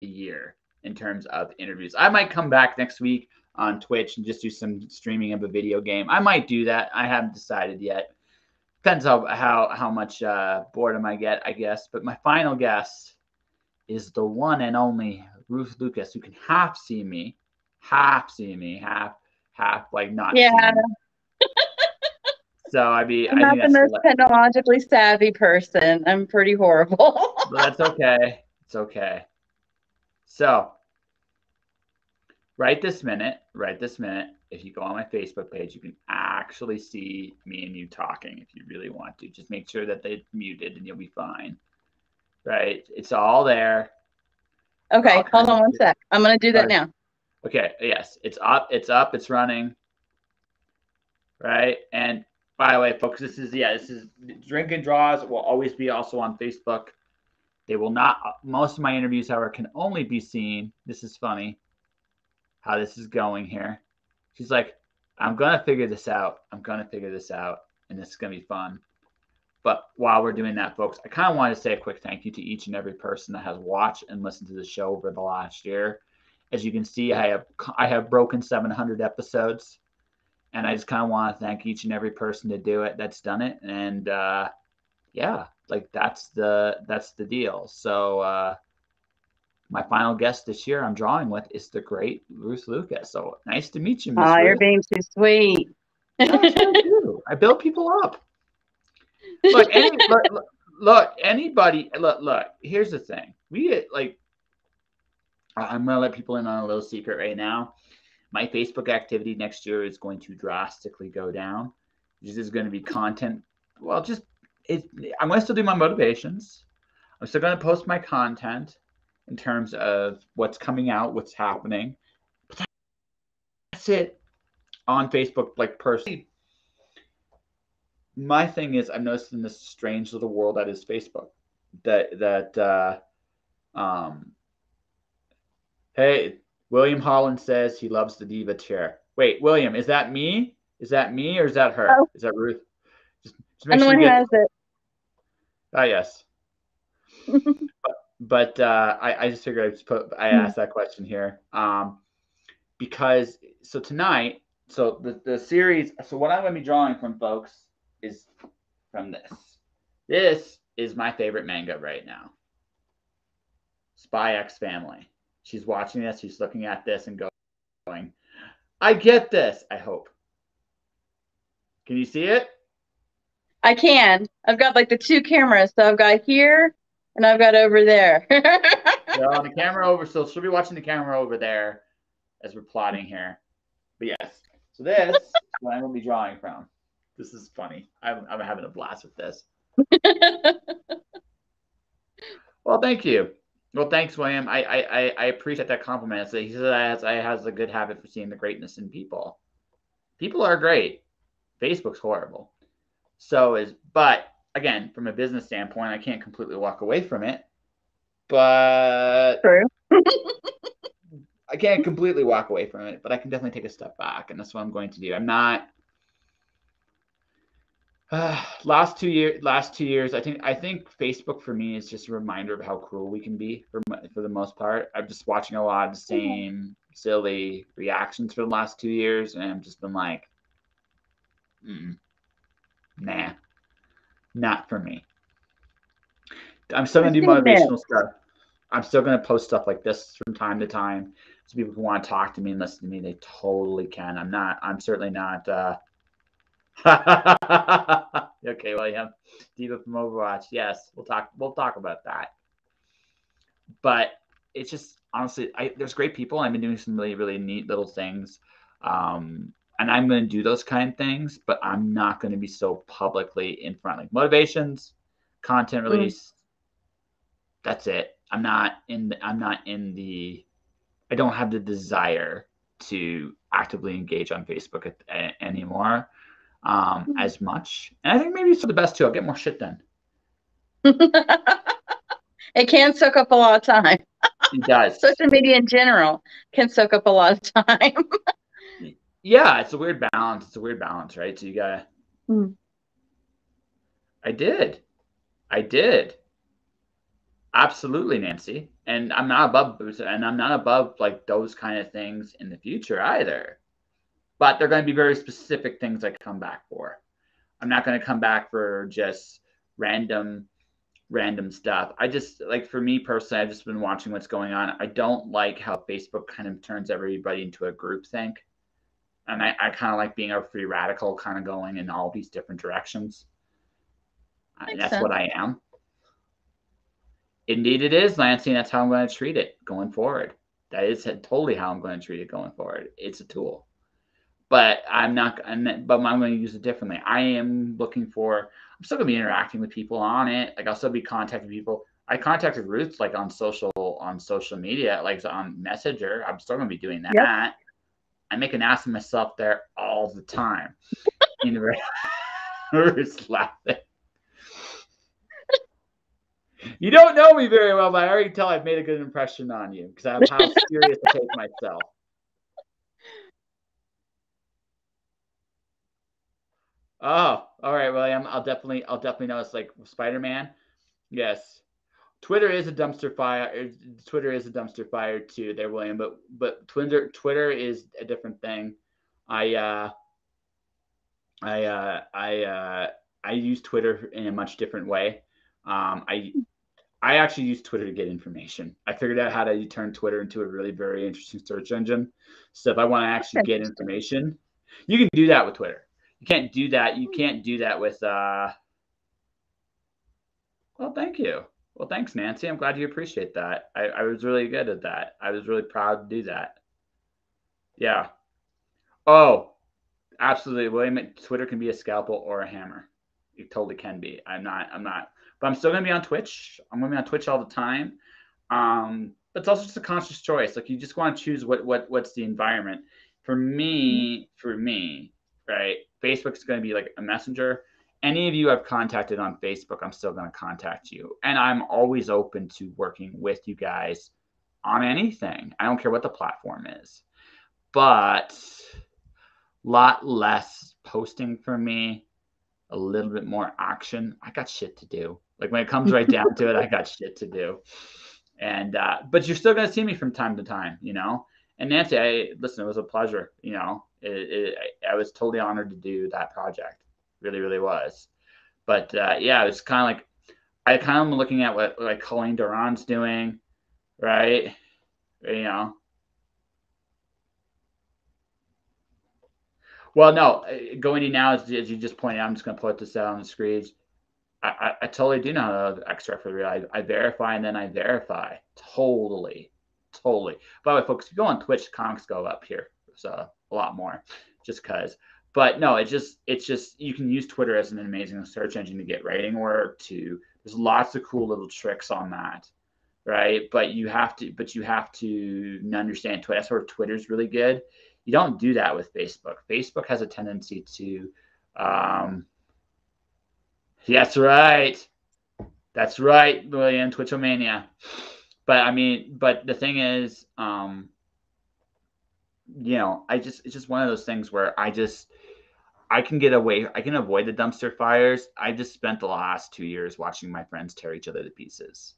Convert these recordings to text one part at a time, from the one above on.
year in terms of interviews. I might come back next week on Twitch and just do some streaming of a video game. I might do that. I haven't decided yet. Depends on how much boredom I get, I guess. But my final guess is the one and only Ruth Lucas, who can half see me, half like not Yeah, see me. So I I'm not think the that's most technologically savvy person. I'm pretty horrible. but that's okay. It's okay. So right this minute, if you go on my Facebook page, you can actually see me and you talking if you really want to. Just make sure that they're muted and you'll be fine. Right? It's all there. Okay, hold on one sec. I'm going to do that now. Okay, yes, it's up, it's running. Right? And by the way, folks, this is Drink and Draws will always be also on Facebook. They will not, most of my interviews, however, can only be seen. This is funny how this is going here. She's like, I'm going to figure this out. And this is going to be fun. But while we're doing that, folks, I kind of want to say a quick thank you to each and every person that has watched and listened to the show over the last year. As you can see, I have broken 700 episodes. And I just kind of want to thank each and every person that's done it. And yeah, like that's the deal. So my final guest this year I'm drawing with is the great Ruth Lucas. So nice to meet you, Miss Ruth. You're being too sweet. That's what I do. I build people up. Look, anybody. Look. Here's the thing. I'm gonna let people in on a little secret right now. My Facebook activity next year is going to drastically go down. This is going to be content. Well, I'm going to still do my motivations. I'm still going to post my content in terms of what's coming out, what's happening. But that's it on Facebook, like personally. My thing is, I've noticed in this strange little world that is Facebook, hey, William Holland says he loves the diva chair. Wait, William, is that me? Is that me or is that her? Is that Ruth? Just make sure you get. Has it. Oh yes. but I just figured I asked that question here because so tonight, so the series. So what I'm going to be drawing from, folks, is from this. This is my favorite manga right now. Spy X Family. She's watching this. She's looking at this and going, I get this, I hope. Can you see it? I can. I've got like the two cameras. So I've got here and I've got over there. So on the camera over. So she'll be watching the camera over there as we're plotting here. But yes. So this is what I'm going to be drawing from. This is funny. I'm having a blast with this. Well, thank you. Well, thanks, William. I appreciate that compliment. So he says I has a good habit for seeing the greatness in people. People are great. Facebook's horrible. But again, from a business standpoint, I can't completely walk away from it. But true. I can't completely walk away from it, but I can definitely take a step back, and that's what I'm going to do. I'm not. Last 2 years, I think Facebook for me is just a reminder of how cruel we can be for the most part. I'm just watching a lot of the same silly reactions for the last 2 years, and I've just been like, nah, not for me. I'm still gonna do motivational stuff. I'm still gonna post stuff like this from time to time, so people who want to talk to me and listen to me, they totally can. I'm certainly not. Okay, William, Diva from Overwatch. Yes, we'll talk about that. But it's just honestly, there's great people. I've been doing some really, really neat little things, and I'm going to do those kind of things. But I'm not going to be so publicly in front. Like motivations, content release. That's it. I don't have the desire to actively engage on Facebook anymore. As much. And I think maybe it's for the best too. I'll get more shit done. It can soak up a lot of time. It does. Social media in general can soak up a lot of time. Yeah, it's a weird balance. Right? So you gotta. I did. Absolutely, Nancy. And I'm not above, like those kind of things in the future either. But they're going to be very specific things I come back for. I'm not going to come back for just random stuff. I just, like, for me personally, I've just been watching what's going on. I don't like how Facebook kind of turns everybody into a group think. And I kind of like being a free radical, kind of going in all these different directions. And that's what I am. Indeed it is, Lansing. That's how I'm going to treat it going forward. That is totally how I'm going to treat it going forward. It's a tool. But I'm going to use it differently. I am looking for, I'm still going to be interacting with people on it. Like, I'll still be contacting people. I contacted Ruth, like, on social media, like on Messenger. I'm still going to be doing that. Yep. I make an ass of myself there all the time. Ruth's laughing. You don't know me very well, but I already tell I've made a good impression on you because of how serious I take myself. Oh, all right, William. I'll definitely notice, like, Spider-Man. Yes. Twitter is a dumpster fire. Twitter is a dumpster fire too, there, William. But Twitter is a different thing. I use Twitter in a much different way. I actually use Twitter to get information. I figured out how to turn Twitter into a really very interesting search engine. So if I want to actually get information, you can do that with Twitter. You can't do that. You can't do that with. Well, thank you. Well, thanks, Nancy. I'm glad you appreciate that. I was really good at that. I was really proud to do that. Yeah. Oh, absolutely, William. Twitter can be a scalpel or a hammer. It totally can be. I'm not. But I'm still going to be on Twitch. I'm going to be on Twitch all the time. But it's also just a conscious choice. Like, you just want to choose what's the environment. For me, right? Facebook's going to be like a messenger. Any of you I've contacted on Facebook, I'm still going to contact you. And I'm always open to working with you guys on anything. I don't care what the platform is. But a lot less posting for me. A little bit more action. I got shit to do. Like, when it comes right down to it, I got shit to do. And but you're still gonna see me from time to time, you know. And Nancy, listen, it was a pleasure. You know, I was totally honored to do that project. Really, really was. But yeah, it's kind of like I kind of am looking at what, like, Colleen Duran's doing, right? You know. Well, no, going in now, as you just pointed out, I'm just going to put this out on the screens. I totally do know how to extract for real. I verify and then I verify. Totally. By the way, folks, if you go on Twitch, comics go up here. So a lot more, just because. But no, it's just you can use Twitter as an amazing search engine to get writing work. There's lots of cool little tricks on that, right? But you have to understand Twitter. That's where Twitter's really good. You don't do that with Facebook. Facebook has a tendency to, that's right, William, Twitchomania. But the thing is, you know, it's just one of those things where I can avoid the dumpster fires. I just spent the last 2 years watching my friends tear each other to pieces.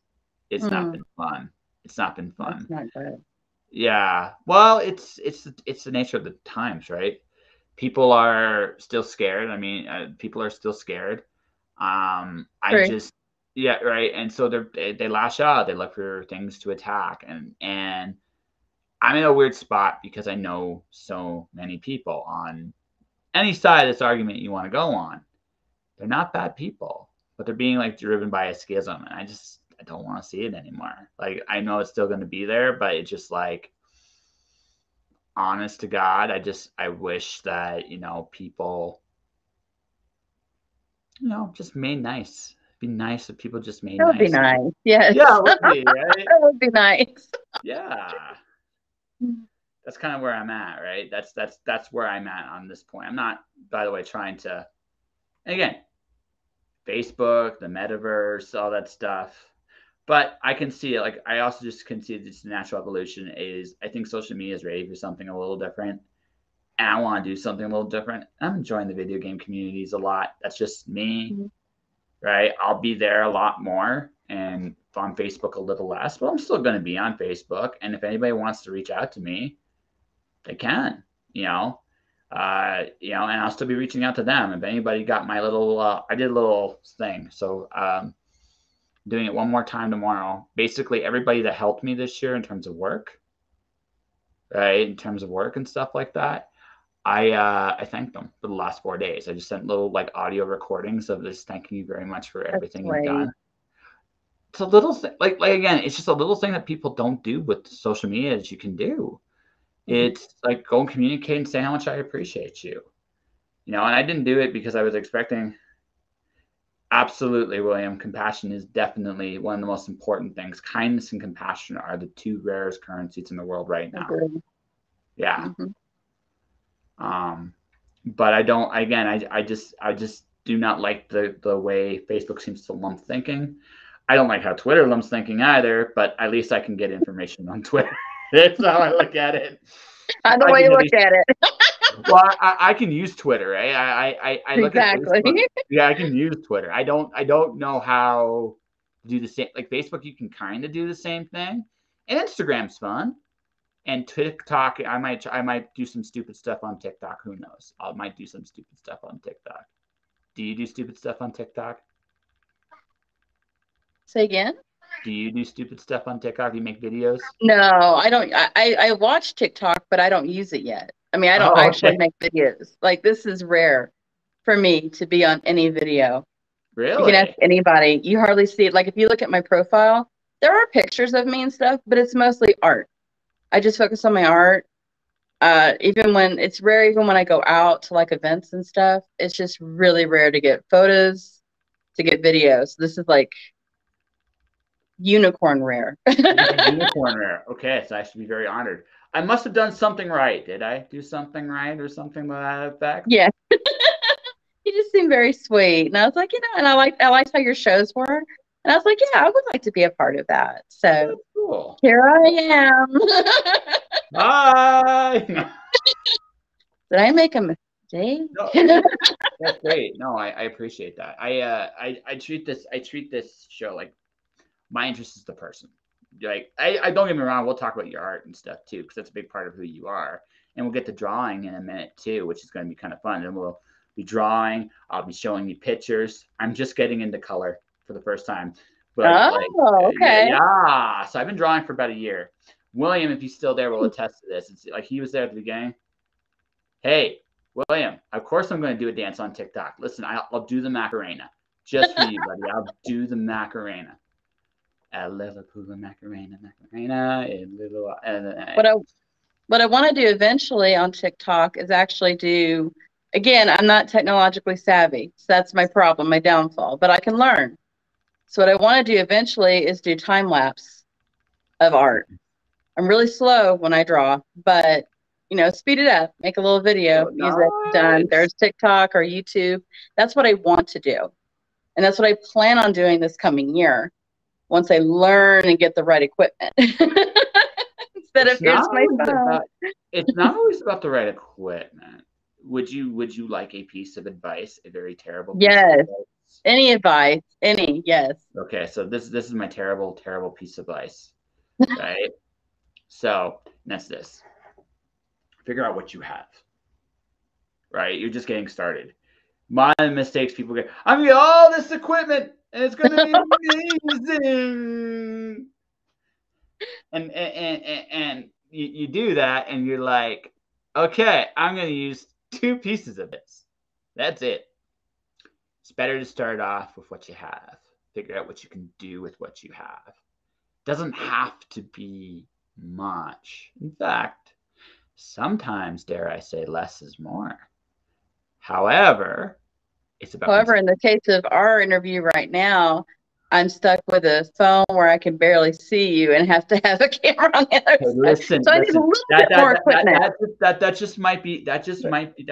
It's not been fun. It's not been fun. That's not good. Yeah. Well, it's the nature of the times, right? People are still scared. I mean, people are still scared. Right. Yeah, right. And so they lash out. They look for things to attack, and I'm in a weird spot because I know so many people on any side of this argument you want to go on. They're not bad people, but they're being, like, driven by a schism, and I don't want to see it anymore. Like, I know it's still going to be there, but it's just, like, honest to God, I wish that, you know, people, you know, just made nice. It'd be nice if people just made nice. That would be nice. Yes. Yeah, it would be, right? That would be nice. Yeah. That's kind of where I'm at, right? That's where I'm at on this point. I'm not, by the way, trying to, again, Facebook, the metaverse, all that stuff. But I can see it. Like, I also just can see this natural evolution is, I think social media is ready for something a little different. And I want to do something a little different. I'm enjoying the video game communities a lot. That's just me, right? I'll be there a lot more. And on Facebook a little less, but I'm still going to be on Facebook. And if anybody wants to reach out to me, they can, and I'll still be reaching out to them. If anybody got my little, I did a little thing. So, doing it one more time tomorrow. Basically, everybody that helped me this year in terms of work, right? In terms of work and stuff like that, I thanked them for the last 4 days. I just sent little like audio recordings of this thanking you very much for everything you've done. It's a little thing, like again, it's just a little thing that people don't do with social media that you can do. It's like go and communicate and say how much I appreciate you. And I didn't do it because I was expecting. Absolutely, William. Compassion is definitely one of the most important things. Kindness and compassion are the two rarest currencies in the world right now. Yeah. But I don't. Again, I just do not like the way Facebook seems to lump thinking. I don't like how Twitter lumps thinking either. But at least I can get information on Twitter. That's how I look at it. The way you look at it. Well, I can use Twitter, right? I look at Facebook. Yeah, I can use Twitter. I don't know how to do the same. Like Facebook, you can kind of do the same thing, and Instagram's fun, and TikTok. I might do some stupid stuff on TikTok. Who knows? I might do some stupid stuff on TikTok. Do you do stupid stuff on TikTok? Say again? Do you do stupid stuff on TikTok? Do you make videos? No, I don't. I watch TikTok, but I don't use it yet. I mean, I don't actually make videos. Like this is rare for me to be on any video. Really? You can ask anybody. You hardly see it. Like if you look at my profile, there are pictures of me and stuff, but it's mostly art. I just focus on my art. Even when it's rare, even when I go out to like events and stuff, it's just really rare to get photos, to get videos. This is like unicorn rare. Unicorn rare. Okay, so I should be very honored. I must have done something right. Did I do something right or something to that effect? Yeah. You just seem very sweet. And I was like, and I liked how your shows were. And I was like, yeah, I would like to be a part of that. So that's cool. Here I am. Bye. Did I make a mistake? No, that's great. No, I appreciate that. I treat this show like my interest is the person. Like I don't get me wrong, we'll talk about your art and stuff too, because that's a big part of who you are. And we'll get to drawing in a minute too, which is going to be kind of fun. And we'll be drawing. I'll be showing you pictures. I'm just getting into color for the first time. But okay. Yeah. So I've been drawing for about a year. William, if he's still there, will attest to this. It's like he was there at the beginning. Hey, William, of course I'm going to do a dance on TikTok. Listen, I'll do the Macarena. Just for you, buddy. I'll do the Macarena. A Liverpool Macarena. What I want to do eventually on TikTok is actually do, again, I'm not technologically savvy. So that's my problem, my downfall, but I can learn. So what I want to do eventually is do time lapse of art. I'm really slow when I draw, but speed it up, make a little video, use it, done. There's TikTok or YouTube. That's what I want to do. And that's what I plan on doing this coming year once I learn and get the right equipment. Instead of here's my phone. It's not always about the right equipment. Would you like a piece of advice? A very terrible piece yes. of advice? Any advice? Any, yes. Okay, so this is my terrible piece of advice. Right? So that's this. Figure out what you have. Right? You're just getting started. My mistakes people get, I'm gonna get all this equipment and it's gonna be amazing. And you do that and you're like, okay, I'm gonna use 2 pieces of this. That's it. It's better to start off with what you have. Figure out what you can do with what you have. It doesn't have to be much. In fact, sometimes, dare I say, less is more. However, it's about. However, in the case of our interview right now, I'm stuck with a phone where I can barely see you and have to have a camera on the other side. Listen, so I need a little bit more equipment. That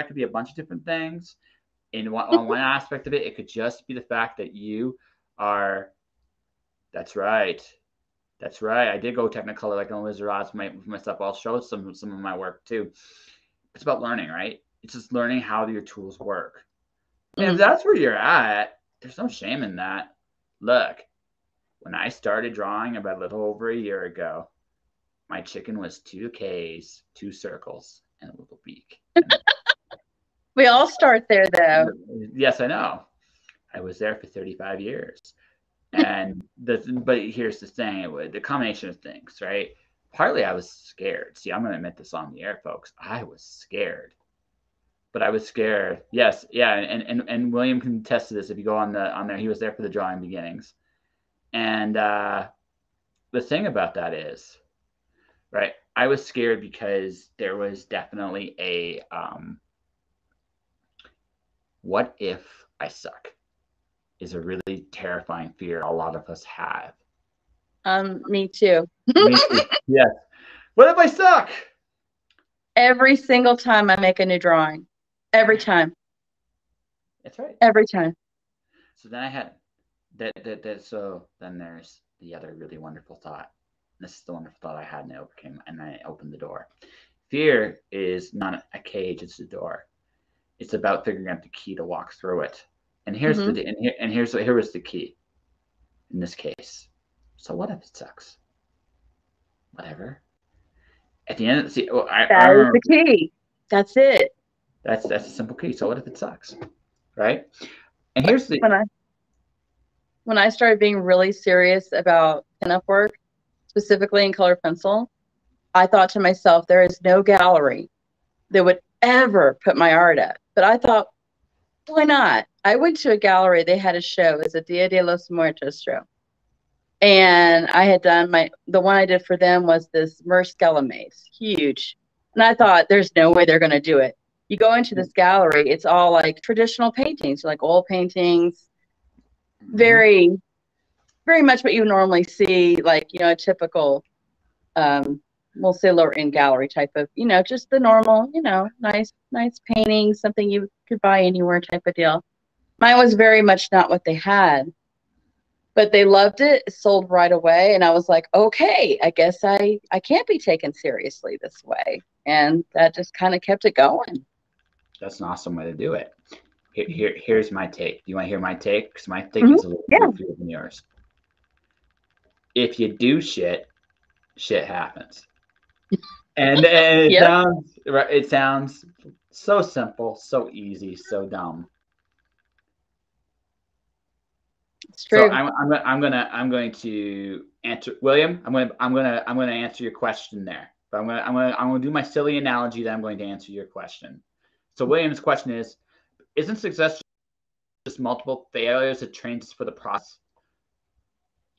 could be a bunch of different things. On one aspect of it, it could just be the fact that you are. That's right. I did go Technicolor like on Lizards my stuff. I'll show some of my work too. It's about learning, right? It's just learning how your tools work. And if that's where you're at, there's no shame in that. Look, When I started drawing about a little over a year ago, my chicken was 2 Ks, 2 circles, and a little beak. We all start there, though. Yes, I know. I was there for 35 years. And but here's the thing, the combination of things, right? Partly I was scared. See, I'm going to admit this on the air, folks. I was scared. But I was scared. Yes, yeah, and William can attest to this. If you go on there, he was there for the drawing beginnings. And the thing about that is, right, I was scared because there was definitely a what if I suck is a really terrifying fear a lot of us have. Me too. Me too. Yes. What if I suck? Every single time I make a new drawing. Every time. That's right. Every time. So then I had that. So then there's the other really wonderful thought. This is the wonderful thought I had and I overcame, and I opened the door. Fear is not a cage; it's a door. It's about figuring out the key to walk through it. And here's here was the key. In this case, so what if it sucks? Whatever. At the end, that is the key. That's it. That's a simple key. So what if it sucks, right? And here's the when I started being really serious about pinup work, specifically in color pencil, I thought to myself, there is no gallery that would ever put my art up. But I thought, why not? I went to a gallery. They had a show. It was a Dia de los Muertos show. And I had done the one I did for them was this Merskella maze, huge. And I thought, there's no way they're going to do it. You go into this gallery, it's all like traditional paintings, like oil paintings, very, very much what you normally see, like, a typical, we'll say lower end gallery type of, just the normal, nice painting, something you could buy anywhere type of deal. Mine was very much not what they had. But they loved it. It sold right away. And I was like, okay, I guess I can't be taken seriously this way. And that just kind of kept it going. That's an awesome way to do it. Here's my take. Do you want to hear my take? Because my take is a little goofier than yours. If you do shit happens. And it sounds so simple, so easy, so dumb. It's true. So I'm going to answer, William. I'm going to answer your question there. But I'm going to do my silly analogy. Then I'm going to answer your question. So William's question is: isn't success just multiple failures that trains us for the process?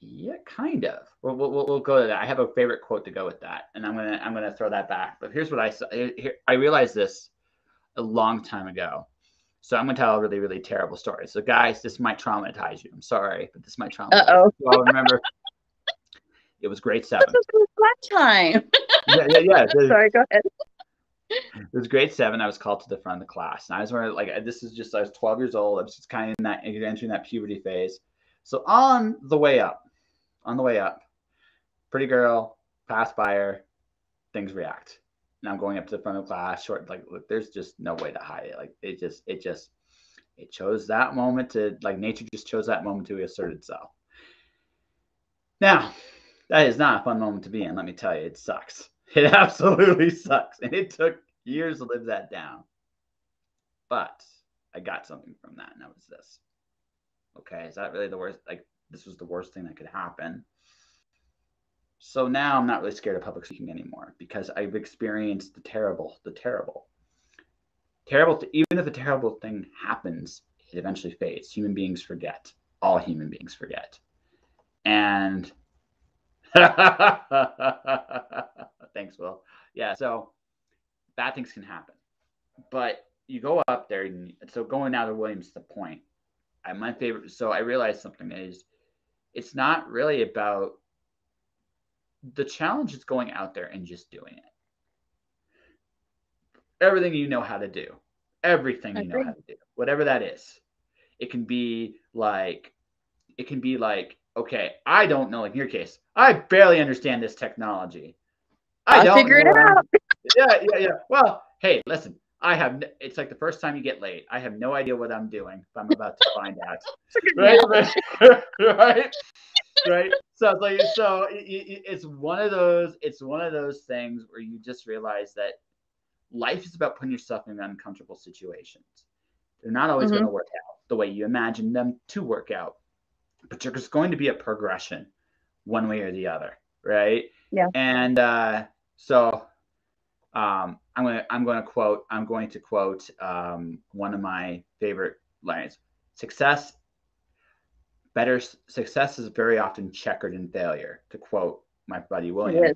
Yeah, kind of. We'll go to that. I have a favorite quote to go with that, and I'm gonna throw that back. But here's what I realized this a long time ago. So I'm going to tell a really, really terrible story. So guys, this might traumatize you. I'm sorry, but this might traumatize you. Well, remember, it was grade 7. This was fun time. Yeah. Sorry, go ahead. It was grade 7. I was called to the front of the class. And I was wearing, I was 12 years old. I was just kind of entering that puberty phase. So on the way up, pretty girl, pass by her, things react. And I'm going up to the front of the class, look, there's just no way to hide it. It chose that moment to, nature just chose that moment to assert itself. Now, that is not a fun moment to be in, let me tell you. It sucks. It absolutely sucks. And it took years to live that down. But I got something from that, and that was this. Okay, is that really the worst? This was the worst thing that could happen. So now I'm not really scared of public speaking anymore because I've experienced the terrible. Even if a terrible thing happens, it eventually fades. Human beings forget. All human beings forget. And thanks, Will. Yeah, so bad things can happen. But you go up there, and so going now to Williams, the point. My favorite. So I realized something is, it's not really about. The challenge is going out there and just doing it. Everything you know how to do. Everything you know how to do. Whatever that is. It can be like, okay, I don't know, in your case, I barely understand this technology. I'll figure it out. Yeah. Well, hey, listen, it's like the first time you get laid. I have no idea what I'm doing, but I'm about to find out. Right? Right. So it's like, it's one of those things where you just realize that life is about putting yourself in uncomfortable situations. They're not always going Mm-hmm. to work out the way you imagine them to work out, but there's going to be a progression one way or the other, right? Yeah. And so I'm going to quote one of my favorite lines. Success better success is very often checkered in failure, to quote my buddy It William. is.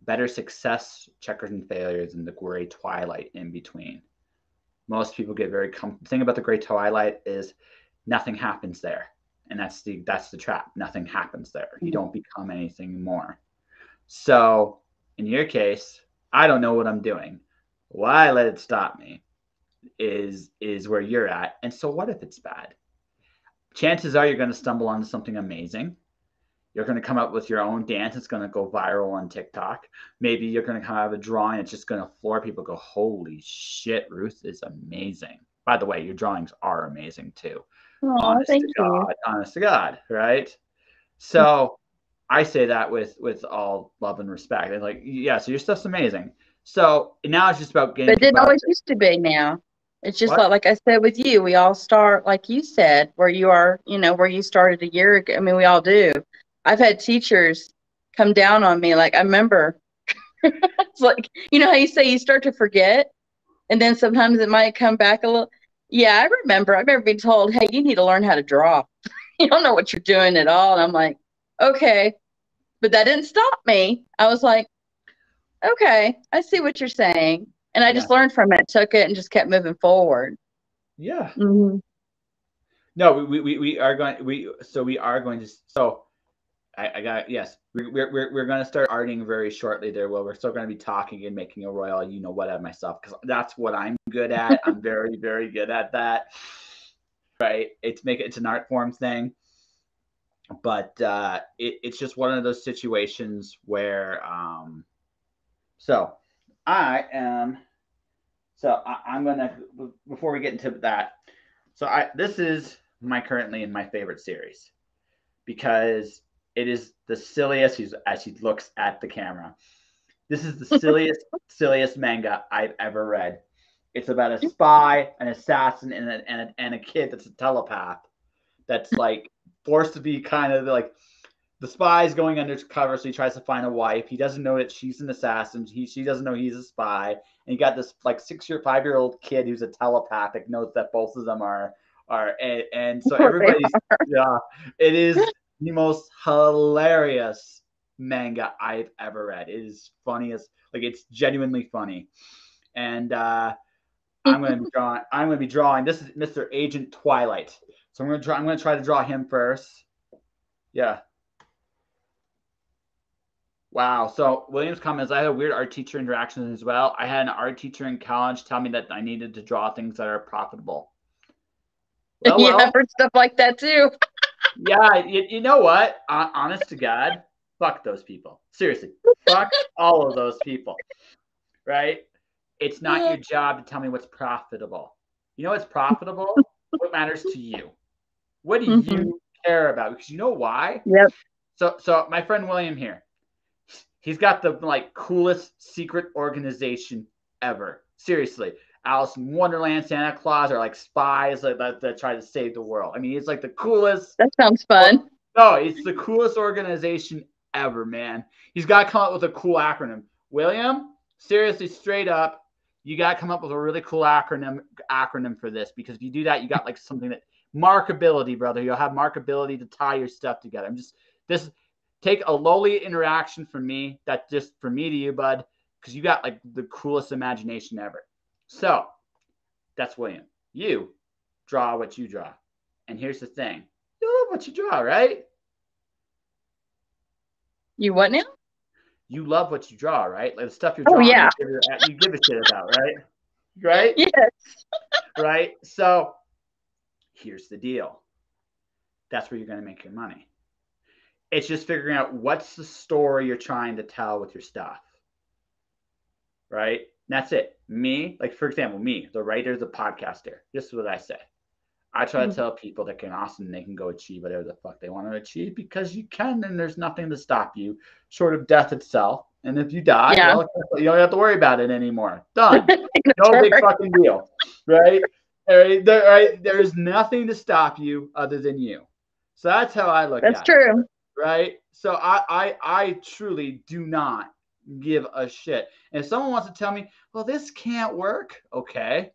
Better success checkered in failure than the gray twilight in between. Most people get very the thing about the gray twilight is nothing happens there. And that's the trap. Nothing happens there. You Mhm. don't become anything more. So in your case, I don't know what I'm doing. Why let it stop me is where you're at. And so what if it's bad? Chances are you're going to stumble onto something amazing. You're going to come up with your own dance. It's going to go viral on TikTok. Maybe you're going to come out with a drawing. It's just going to floor people. Go, holy shit, Ruth is amazing. By the way, your drawings are amazing too. Oh, thank you. Honest to God, right? So I say that with all love and respect. And like, yeah, so your stuff's amazing. So now it's just about getting But it people didn't out always there. used to be now. It's just What? like I said with you, we all start like you said, where you are, where you started a year ago. I mean, we all do. I've had teachers come down on me. Like I remember, it's like, how you say you start to forget, and then sometimes it might come back a little. Yeah, I remember. I remember being told, "Hey, you need to learn how to draw. You don't know what you're doing at all." And I'm like, "Okay," but that didn't stop me. I was like, "Okay, I see what you're saying," and I Yeah. just learned from it, took it, and just kept moving forward. Yeah. Hmm. No, we are going we are going to I got yes. We're going to start arting very shortly there. Well, we're still going to be talking and making a royal, what of myself because that's what I'm good at. I'm very very good at that. Right? It's an art form thing, but it's just one of those situations where so I am I'm gonna before we get into that. So I this is my currently in my favorite series because it is the silliest as he looks at the camera. This is the silliest manga I've ever read. It's about a spy, an assassin, and a kid that's a telepath that's like forced to be kind of like the spy's going undercover, so he tries to find a wife. He doesn't know that she's an assassin. She doesn't know he's a spy. And you got this like 5-year-old kid who's a telepathic knows that both of them are and so everybody's yeah, it is the most hilarious manga I've ever read. It is funniest, like it's genuinely funny. And I'm gonna be drawing. This is Mr. Agent Twilight. So I'm gonna try to draw him first. Yeah. Wow. So Williams comments, I had weird art teacher interactions as well. I had an art teacher in college tell me that I needed to draw things that are profitable. Yeah, Well, for stuff like that too. yeah, you know what? Honest to God, fuck those people. Seriously, fuck all of those people, right? It's not your job to tell me what's profitable. You know what's profitable? What matters to you? What do Hmm. you care about? Because you know why? Yep. So my friend William here, he's got the like coolest secret organization ever. Seriously, Alice in Wonderland, Santa Claus are like spies that try to save the world. I mean, it's like the coolest. That sounds fun. No, it's the coolest organization ever, man. He's got to come up with a cool acronym. William, seriously, straight up, you got to come up with a really cool acronym for this because if you do that, you got like something that markability, brother. You'll have markability to tie your stuff together. I'm just this take a lowly interaction from me. That's just from me to you, bud, because you got like the coolest imagination ever. So that's William. You draw what you draw. And here's the thing. You love what you draw, right? You what now? You love what you draw, right? Like the stuff you're Oh drawing, yeah. you give a shit about, right? Right? Yes. Right? So here's the deal. That's where you're going to make your money. It's just figuring out what's the story you're trying to tell with your stuff. Right? And that's it. Me, like for example, me, the writer, the podcaster. This is what I say. I try to tell people that they can go achieve whatever the fuck they want to achieve because you can, and there's nothing to stop you short of death itself. And if you die, Yeah. well, you don't have to worry about it anymore. Done. That's No big right. fucking deal, right? Right? There's nothing to stop you other than you. So that's how I look That's at it, true. right? So I truly do not give a shit. And if someone wants to tell me, well, this can't work, okay,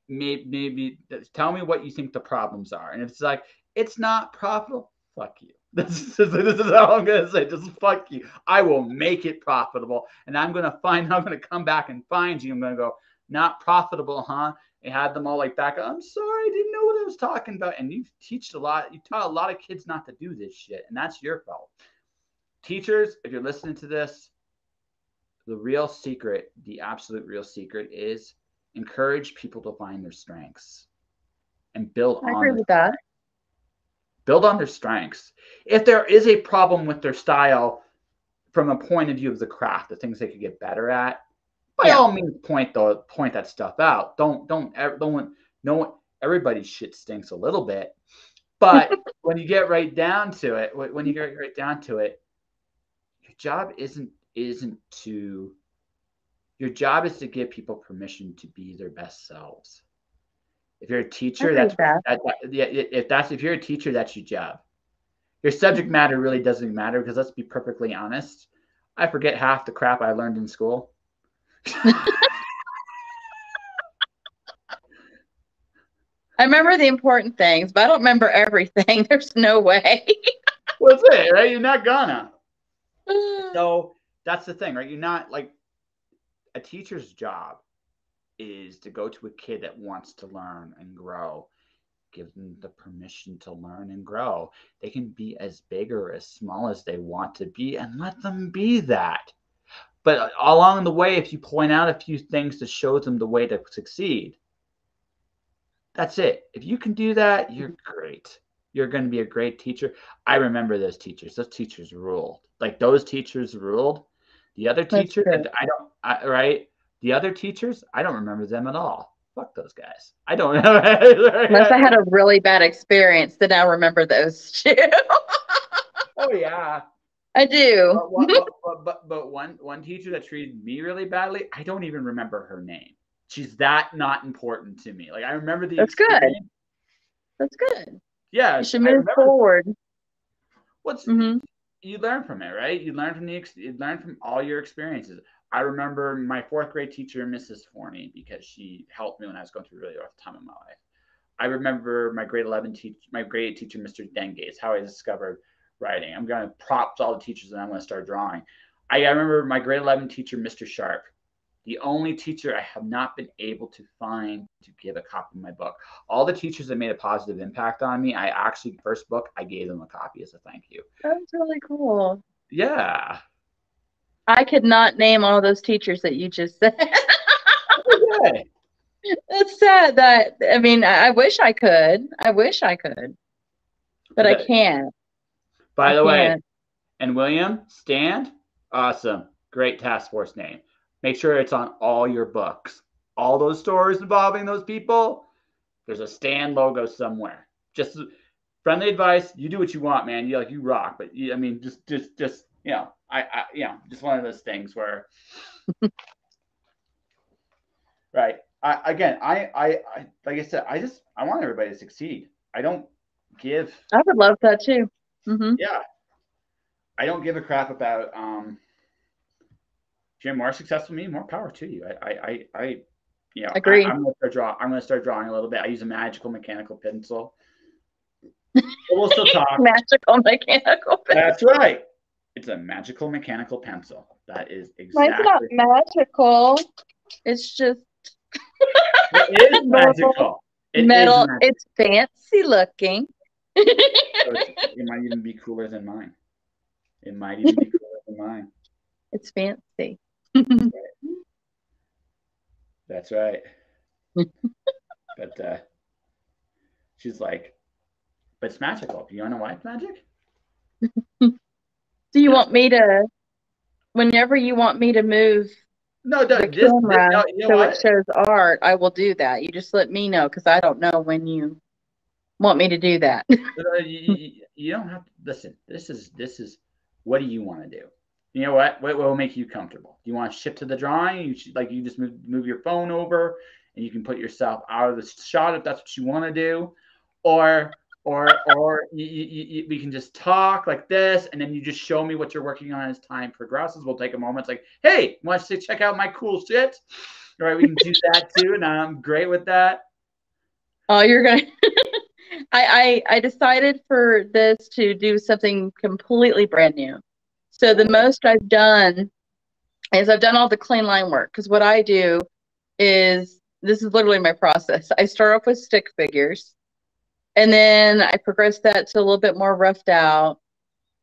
maybe tell me what you think the problems are. And if it's like, it's not profitable, fuck you. This is how I'm going to say, just fuck you. I will make it profitable. And I'm going to come back and find you. I'm going to go, not profitable, huh? And had them all like back. I'm sorry, I didn't know what I was talking about. And you taught a lot of kids not to do this shit. And that's your fault. Teachers, if you're listening to this, the real secret, the absolute real secret is encourage people to find their strengths and build I on agree with that. build on their strengths. If there is a problem with their style from a point of view of the craft, the things they could get better at, by all means point that stuff out. Don't no one, everybody's shit stinks a little bit. But when you get right down to it, your job your job is to give people permission to be their best selves. If you're a teacher, if you're a teacher, that's your job. Your subject matter really doesn't matter because let's be perfectly honest, I forget half the crap I learned in school. I remember the important things, but I don't remember everything. There's no way. What's it, right? You're not gonna. So that's the thing, right? You're not like a teacher's job is to go to a kid that wants to learn and grow. Give them the permission to learn and grow. They can be as big or as small as they want to be and let them be that. But along the way, if you point out a few things to show them the way to succeed, that's it. If you can do that, you're great. You're going to be a great teacher. I remember those teachers. Those teachers ruled. Like those teachers ruled. The other teachers, right? The other teachers, I don't remember them at all. Fuck those guys. I don't know. Unless I had a really bad experience, then I remember those too. Oh yeah, I do. But one teacher that treated me really badly, I don't even remember her name. She's that not important to me. Like I remember the That's experience. good. That's good. Yeah, you should move forward. You learn from it, right? You learn from all your experiences. I remember my fourth grade teacher, Mrs. Forney, because she helped me when I was going through a really rough time in my life. I remember my grade 8 teacher, Mr. Dengace, how I discovered writing. I'm going to props all the teachers and I'm going to start drawing. I remember my grade 11 teacher, Mr. Sharp, the only teacher I have not been able to find to give a copy of my book. All the teachers that made a positive impact on me, first book, I gave them a copy as a thank you. That's really cool. Yeah. I could not name all those teachers that you just said. Okay. It's sad that, I mean, I wish I could. But I can't. By the way, and William, Stand, awesome. Great task force name. Make sure it's on all your books. All those stories involving those people, there's a Stand logo somewhere. Just friendly advice. You do what you want, man. You rock. But I mean, just you know, just one of those things where, right. Like I said, I want everybody to succeed. I would love that too. Mm-hmm. Yeah. I don't give a crap about, if you're more successful than me, more power to you. I agree. I'm going to start drawing a little bit. I use a magical mechanical pencil. We'll still talk. Magical mechanical pencil. That's right. It's a magical mechanical pencil. That is exactly. Mine's not magical. It's just. It is magical. Metal. It's fancy looking. It might even be cooler than mine. It's fancy. That's right. But she's like, but it's magical. Do you want to know why it's magic? Do you want me to, whenever you want me to move the camera so it shows art, I will do that. You just let me know because I don't know when you want me to do that. You don't have to listen. This is what do you want to do? You know what will make you comfortable? Do you want to shift to the drawing? You just move your phone over and you can put yourself out of the shot if that's what you want to do, or we can just talk like this, and then you just show me what you're working on as time progresses. We'll take a moment. It's like, hey, want to check out my cool shit? All right, we can do that too, and I'm great with that. Oh, you're gonna. I decided for this to do something completely brand new. So the most I've done is I've done all the clean line work, because what I do is, this is literally my process. I start off with stick figures, and then I progress that to a little bit more roughed out,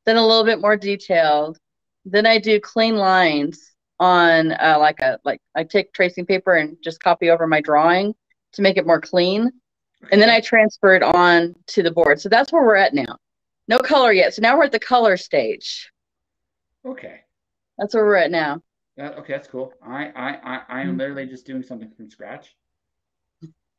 then a little bit more detailed. Then I do clean lines on like I take tracing paper and just copy over my drawing to make it more clean. And then I transfer it on to the board. So that's where we're at now. No color yet. So now we're at the color stage. Okay. That's where we're at now. Okay, that's cool. I am literally just doing something from scratch.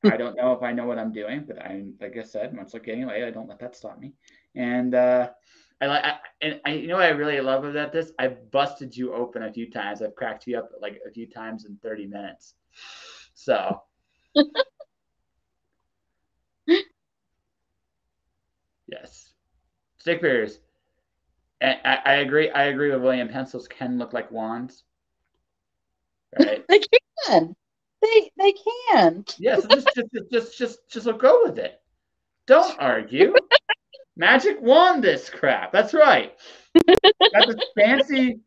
I don't know if I know what I'm doing, but like I said, much like getting away, I don't let that stop me. And you know what I really love about this? I've busted you open a few times. I've cracked you up like a few times in 30 minutes. So yes, stick figures. And I agree. I agree with William. Pencils can look like wands, right? They can. They can. Yeah. So just go with it. Don't argue. Magic wand this crap. That's right. Got this fancy.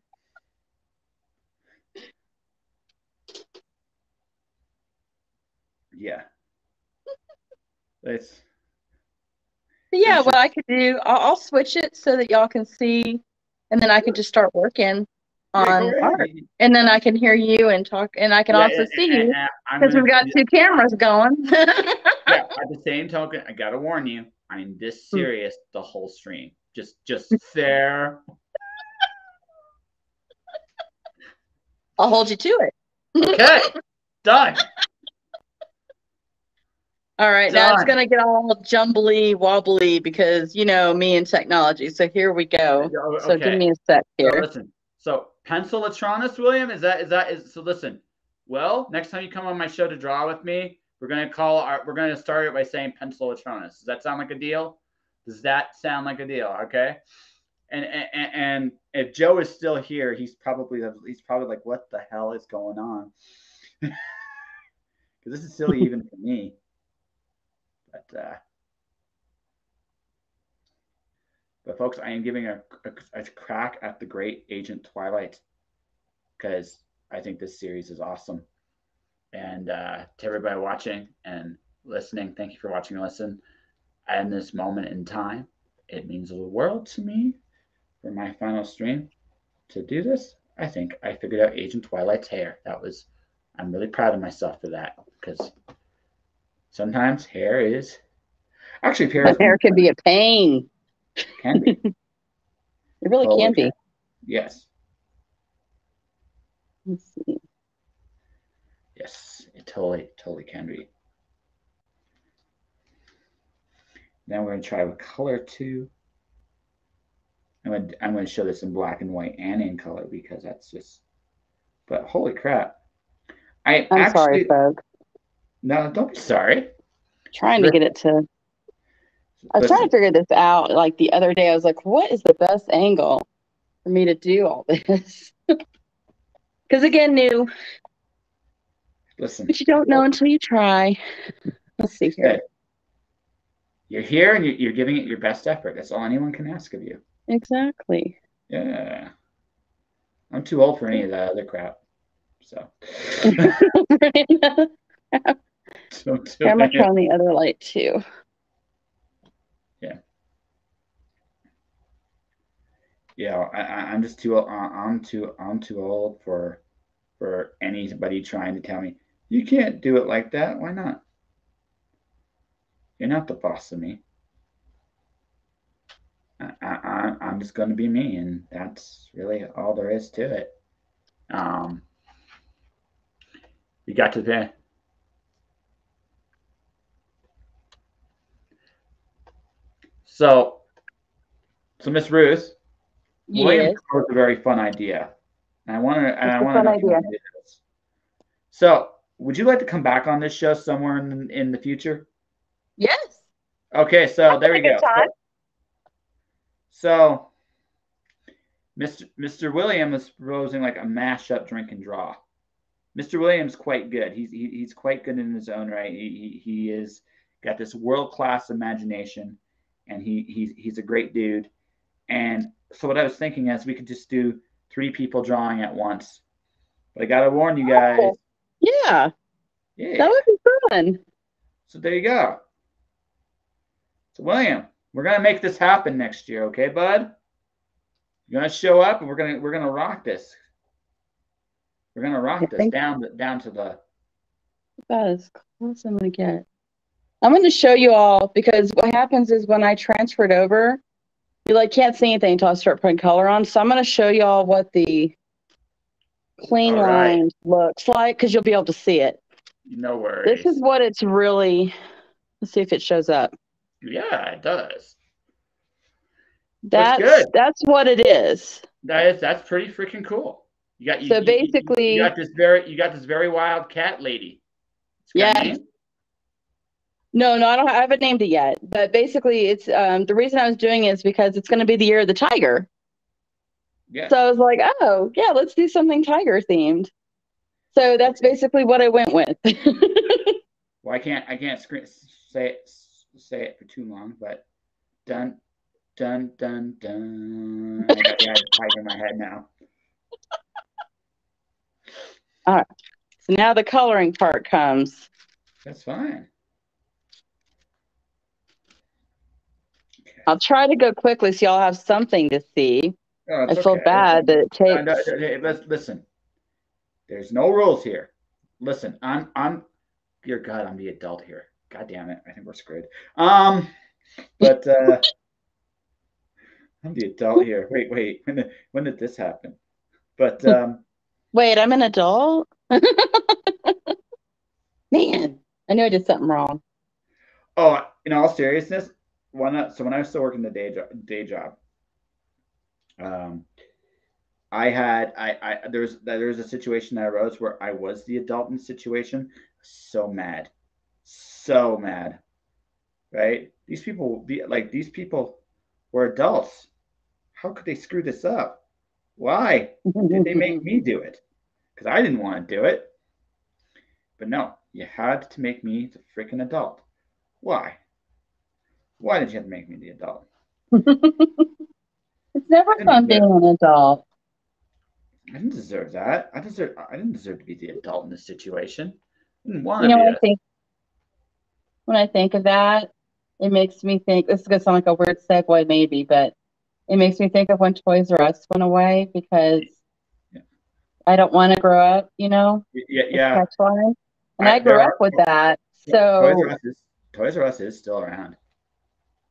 Yeah. It's. But yeah, what I could do, I'll switch it so that y'all can see, and then I can just start working on art. And then I can hear you and talk, and I can also see you, because we've got two cameras going. Yeah, at the same token, I gotta warn you, I'm this serious the whole stream. Just fair. I'll hold you to it. Okay, done. All right, now it's gonna get all jumbly wobbly because me and technology. So here we go. Okay. So give me a sec here. So listen. So pencil Latronus, William, is so listen. Well, next time you come on my show to draw with me, we're gonna start it by saying pencil Latronus. Does that sound like a deal? Does that sound like a deal? Okay. And if Joe is still here, he's probably like, what the hell is going on? Because this is silly even for me. But folks, I am giving a crack at the great Agent Twilight, because I think this series is awesome. And to everybody watching and listening, thank you for watching and listen. And this moment in time, it means the world to me for my final stream to do this. I think I figured out Agent Twilight's hair. I'm really proud of myself for that, because sometimes hair is actually hair can be a pain. Can be. It really can be. Yes. Let's see. Yes, it totally can be. Now we're going to try with color too. I'm going to show this in black and white and in color, because that's just. But holy crap! I'm sorry, folks. No, don't be sorry. Trying to get it to. I was trying to figure this out. Like the other day, I was like, "What is the best angle for me to do all this?" Because again, new. Listen. But you don't know until you try. Let's see here. You're here and you're giving it your best effort. That's all anyone can ask of you. Exactly. Yeah. I'm too old for any of that other crap. So. I'm gonna try on the other light too. Yeah. Yeah, I'm just too. I'm too old for anybody trying to tell me you can't do it like that. Why not? You're not the boss of me. I'm just going to be me, and that's really all there is to it. You got to So Miss Ruth, William Yes. proposed a very fun idea, and I want It's a to fun know if you idea. want to do this. So, would you like to come back on this show somewhere in the future? Yes. Okay, so Having there a we good go. time. So Mr. William is proposing like a mashup drink and draw. Mr. William's quite good. He's quite good in his own right. He is got this world class imagination, and he's a great dude. And so what I was thinking is we could just do three people drawing at once. But I gotta warn you guys. Oh, yeah. Yeah. That would be fun. So there you go. So William, we're gonna make this happen next year, okay, bud? You're gonna show up, and we're gonna rock this. We're gonna I rock this think down to the. about as close as I'm gonna get. I'm going to show you all because what happens is when I transferred over, you like can't see anything until I start putting color on. So I'm going to show you all what the clean All right. line looks like because you'll be able to see it. No This worries. is what it's really. Let's see if it shows up. Yeah, it does. Looks That's good. that's what it is. That's pretty freaking cool. So You basically, got this very wild cat lady. It's got a yeah. name? No, I haven't named it yet. But basically, it's the reason I was doing it is because it's going to be the year of the tiger. Yes. So I was like, oh yeah, let's do something tiger themed. So that's basically what I went with. Well, I can't say it for too long, but dun dun dun dun. I got the tiger in my head now. All right. So now the coloring part comes. That's fine. Okay. I'll try to go quickly so y'all have something to see. Oh, I feel bad that it takes. Listen, there's no rules here. Listen, dear God, I'm the adult here. God damn it, I think we're screwed. But I'm the adult here. Wait. When did this happen? But Wait, I'm an adult? Man, I knew I did something wrong. oh, in all seriousness, when I was still working the day job, um, there's a situation that arose where I was the adult in the situation. So mad, right? These people, these people were adults. How could they screw this up? Why did they make me do it? Because I didn't want to do it. But no, you had to make me the freaking adult. Why? Why did you have to make me the adult? It's never fun being an adult. I didn't deserve that. I didn't deserve to be the adult in this situation. I didn't want You to know, be this. when I think of that, it makes me think. This is gonna sound like a weird segue, maybe, but it makes me think of when Toys R Us went away because Yeah. I don't want to grow up. Yeah. Catchline. And I grew up with that. So Toys R Us is still around.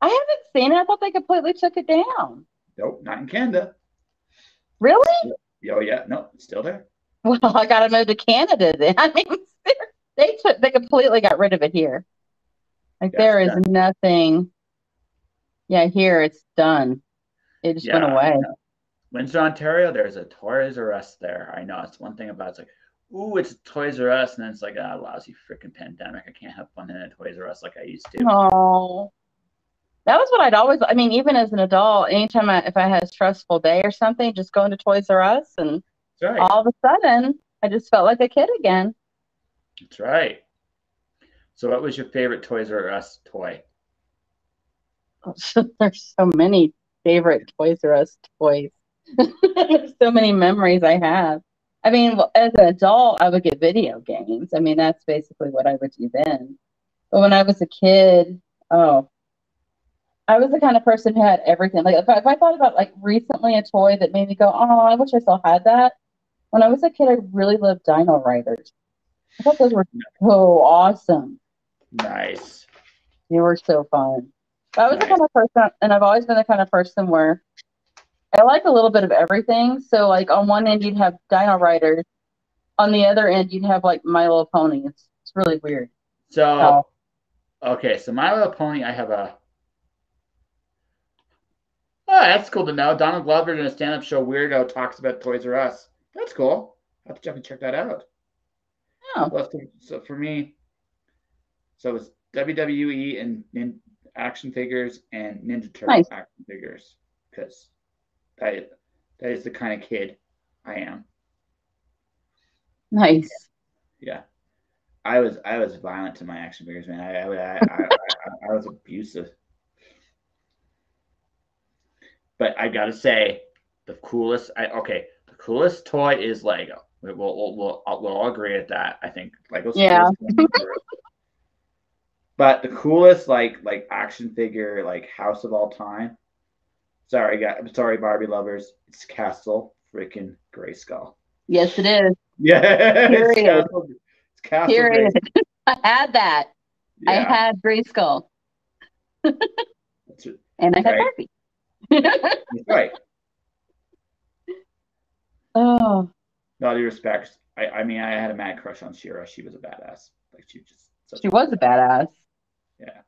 I haven't seen it. I thought they completely took it down. Nope, not in Canada. Really? Oh yeah, no, it's still there. Well, I got to move to Canada then. I mean, they completely got rid of it here. Like Yeah, there is nothing. Yeah, here it's done. It just went away. Yeah. Windsor, Ontario, there's a Toys R Us there. I know it's one thing about it's like, ooh, it's Toys R Us, and then it's like a lousy freaking pandemic. I can't have fun in a Toys R Us like I used to. Oh, that was what I'd always. I mean, even as an adult, anytime if I had a stressful day or something, just going to Toys R Us, and all of a sudden, I just felt like a kid again. That's right. So, what was your favorite Toys R Us toy? There's so many favorite Toys R Us toys. There's so many memories I have. I mean, as an adult, I would get video games. I mean, that's basically what I would do then. But when I was a kid, oh, I was the kind of person who had everything. Like if I thought about like recently a toy that made me go, oh, I wish I still had that. When I was a kid, I really loved Dino Riders. I thought those were so awesome. Nice. They were so fun. But I was the kind of person, and I've always been the kind of person where I like a little bit of everything. So like on one end you'd have Dino Riders, on the other end you'd have like My Little Pony. It's really weird. So, okay, so My Little Pony, I have a Oh, that's cool to know. Donald Glover in a stand-up show, Weirdo, talks about Toys R Us. That's cool. I have to check that out. Oh, Well, so for me, so it's WWE and action figures and Ninja Turtle nice, action figures because that that is the kind of kid I am. nice. Yeah, I was violent to my action figures, man. I was abusive. But I gotta say, the coolest toy is Lego. We'll all agree at that. I think Lego's Yeah, coolest. But the coolest like action figure like house of all time. Sorry, guys. I'm sorry, Barbie lovers. It's Castle freaking Grayskull. yes, it is. Yeah, it's Period. Castle. It's Castle Period. Grayskull. I had that. I Yeah, had Grayskull, that's, and I that's had right. Barbie. That's right. Oh, With all due respect, I mean, I had a mad crush on Shira. She was a badass. Like she was just such she a was a badass. badass. Yeah,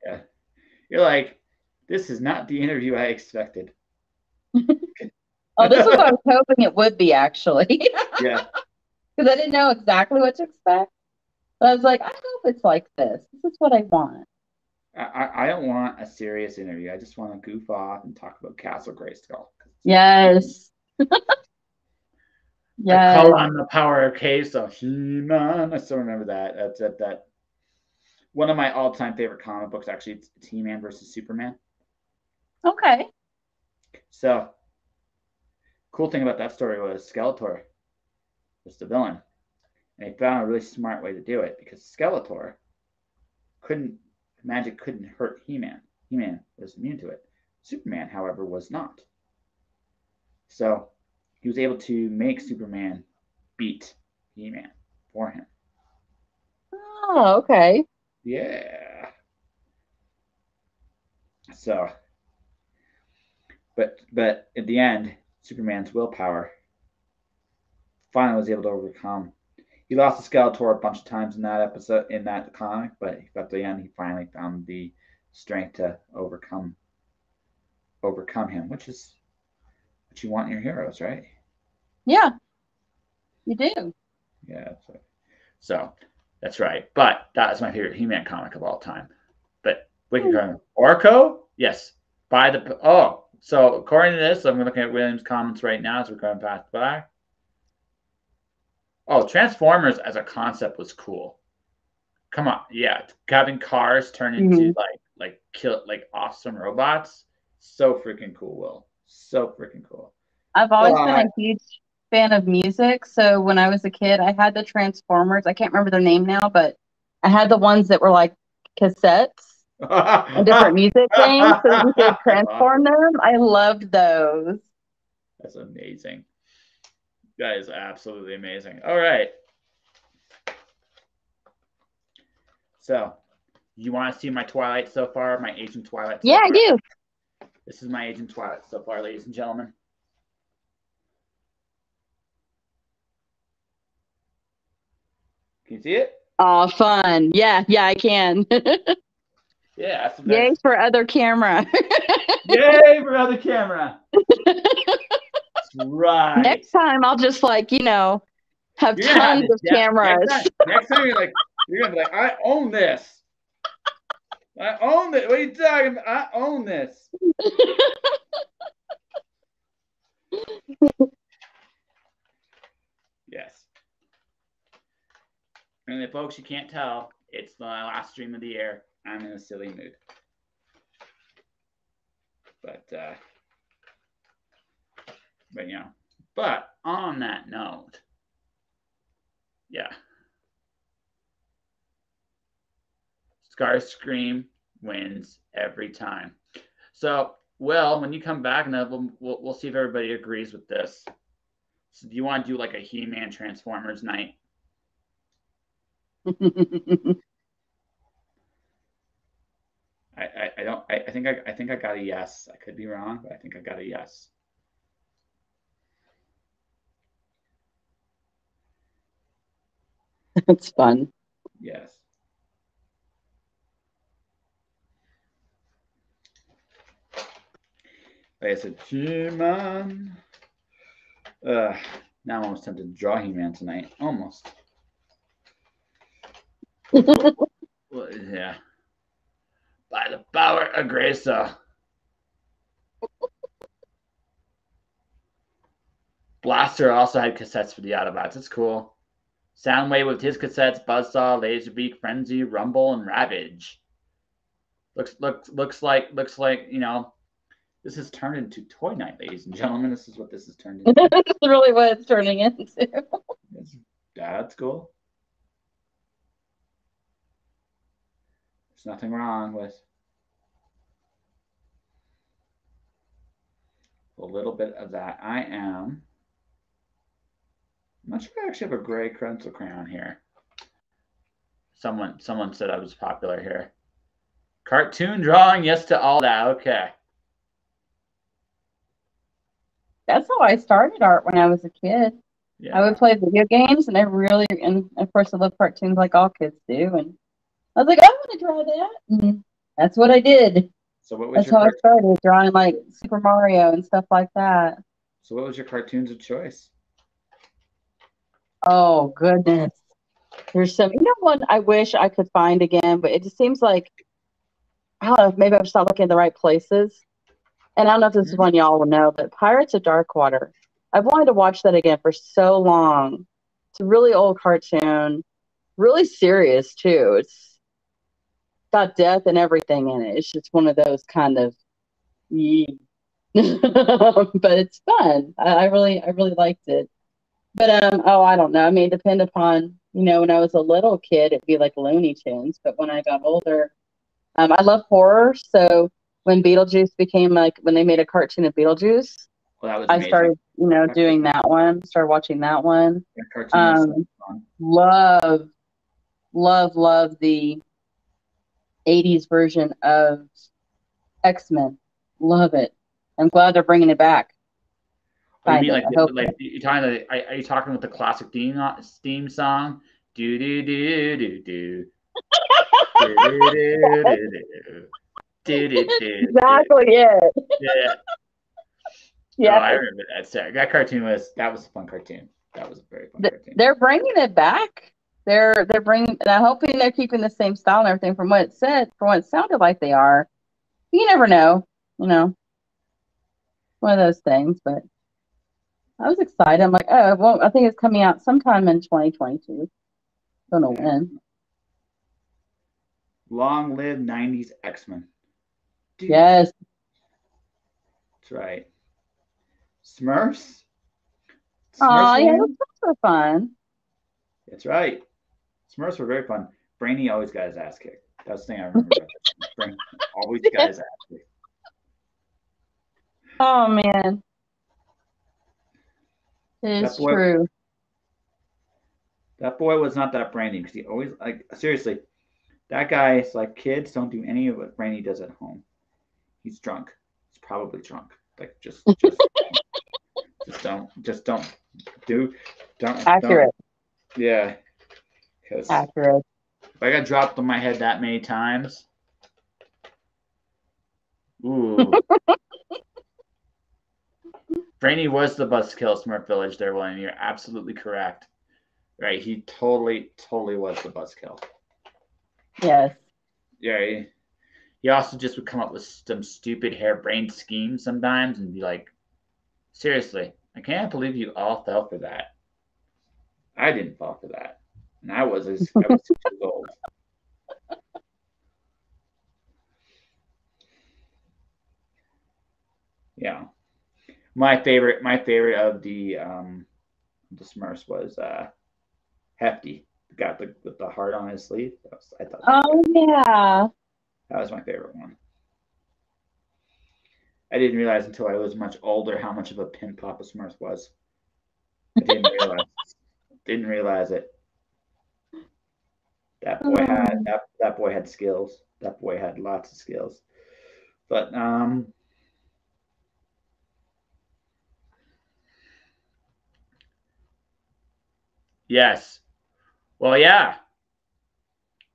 yeah. You're like, this is not the interview I expected. Oh, this is what I was hoping it would be actually, Yeah, because I didn't know exactly what to expect. But I was like, I hope it's like this. This is what I want. I don't want a serious interview. I just want to goof off and talk about Castle Grayskull. Yes. I Yes. call on the power of K, so He-Man. I still remember that. That one of my all-time favorite comic books. Actually, it's He-Man versus Superman. Okay. So, cool thing about that story was Skeletor was the villain, and they found a really smart way to do it because Skeletor couldn't magic couldn't hurt He-Man. He-Man was immune to it. Superman, however, was not. So he was able to make Superman beat He-Man for him. Oh, okay. Yeah. So, but at the end, Superman's willpower finally was able to overcome. He lost to Skeletor a bunch of times in that episode, in that comic, but at the end, he finally found the strength to overcome him, which is what you want in your heroes, right? Yeah, you do. Yeah. So that's right. But that is my favorite He-Man comic of all time. But Wicked Garden. Orko? Yes. By the so according to this, I'm looking at William's comments right now as we're going past by. Oh, Transformers as a concept was cool. Come on, yeah, having cars turn into Hmm. like awesome robots, so freaking cool. Will so freaking cool. I've always been But a huge fan of music. So when I was a kid, I had the Transformers. I can't remember their name now, but I had the ones that were like cassettes and different music things so that you could transform awesome. them. I loved those. That's amazing. That is absolutely amazing. All right, so you want to see my Twilight so far? My Agent Twilight Yeah, so I far. do. This is my Agent Twilight so far, ladies and gentlemen. Can you see it? Oh, fun. Yeah, yeah, I can. Yeah, so Yay that's for other camera. yay for other camera. That's right. Next time I'll just like, have You're gonna have tons it of cameras. next time you're gonna be like, I own this. I own it. What are you talking about? I own this. Yes. And if folks you can't tell, it's the last stream of the year. I'm in a silly mood. But but on that note, yeah. Starscream wins every time. So, Will, when you come back, and we'll see if everybody agrees with this. So, do you want to do like a He-Man Transformers night? I don't. I think I got a yes. I could be wrong, but I think I got a yes. It's fun. Yes. Like I said, He-Man. Now I'm almost tempted to draw He-Man tonight. Almost. Well, yeah. By the power of Grace. Blaster also had cassettes for the Autobots. It's cool. Soundwave with his cassettes, Buzzsaw, Laserbeak, Frenzy, Rumble, and Ravage. Looks like this has turned into Toy Night, ladies and gentlemen. This is what this has turned into. That's really what it's turning into. That's cool. There's nothing wrong with a little bit of that. I'm not sure I actually have a gray pencil crayon here. Someone said I was popular here. Cartoon drawing, yes to all that. Okay. That's how I started art when I was a kid. Yeah. I would play video games, and of course I love cartoons like all kids do. And I was like, I want to draw that. And that's what I did. So what was that's how I started drawing like Super Mario and stuff like that. So what was your cartoons of choice? Oh goodness. There's some, one I wish I could find again, but it just seems like, I don't know, maybe I'm just not looking in the right places. And I don't know if this is one y'all will know, but Pirates of Darkwater. I've wanted to watch that again for so long. It's a really old cartoon, really serious too. It's got death and everything in it. It's just one of those kind of, but it's fun. I really liked it. But I don't know. I mean, depend upon, when I was a little kid, it'd be like Looney Tunes. But when I got older, I love horror. So when Beetlejuice became when they made a cartoon of Beetlejuice, I started, doing that one. Started watching that one. Love the 80s version of X-Men. Love it. I'm glad they're bringing it back. Oh, you mean are you talking with the classic theme song? Do do do do do. Exactly it. Yeah. Yeah. I remember that. That cartoon was a fun cartoon. That was a very fun cartoon. They're bringing it back. They're bringing, and I'm hoping they're keeping the same style and everything from what it sounded like they are. You never know, one of those things. But I was excited. I'm like, oh, well, I think it's coming out sometime in 2022. Don't know when. Long live 90s X-Men. Yes. That's right. Smurfs? Oh, yeah, those were fun. That's right. Smurfs were very fun. Brainy always got his ass kicked. That's the thing I remember. Brainy always got his ass kicked. Oh, man. It's true. That boy was not that brainy because he always, seriously, that guy is like, kids don't do any of what Brainy does at home. He's drunk. He's probably drunk. Just don't accurate. Yeah. Accurate. If I got dropped on my head that many times, ooh. Brainy was the buzzkill Smurf Village there, William. You're absolutely correct. Right, he totally was the buzzkill. Yes. Yeah, he also just would come up with some stupid harebrained schemes sometimes and be like, seriously, I can't believe you all fell for that. I didn't fall for that. And I was 6 years old. Yeah. My favorite of the Smurfs was Hefty, the guy with the heart on his sleeve. Yeah. That was my favorite one. I didn't realize until I was much older how much of a pimp Papa Smurf was. I didn't realize it. That boy had skills. That boy had lots of skills. But yes. Well, yeah.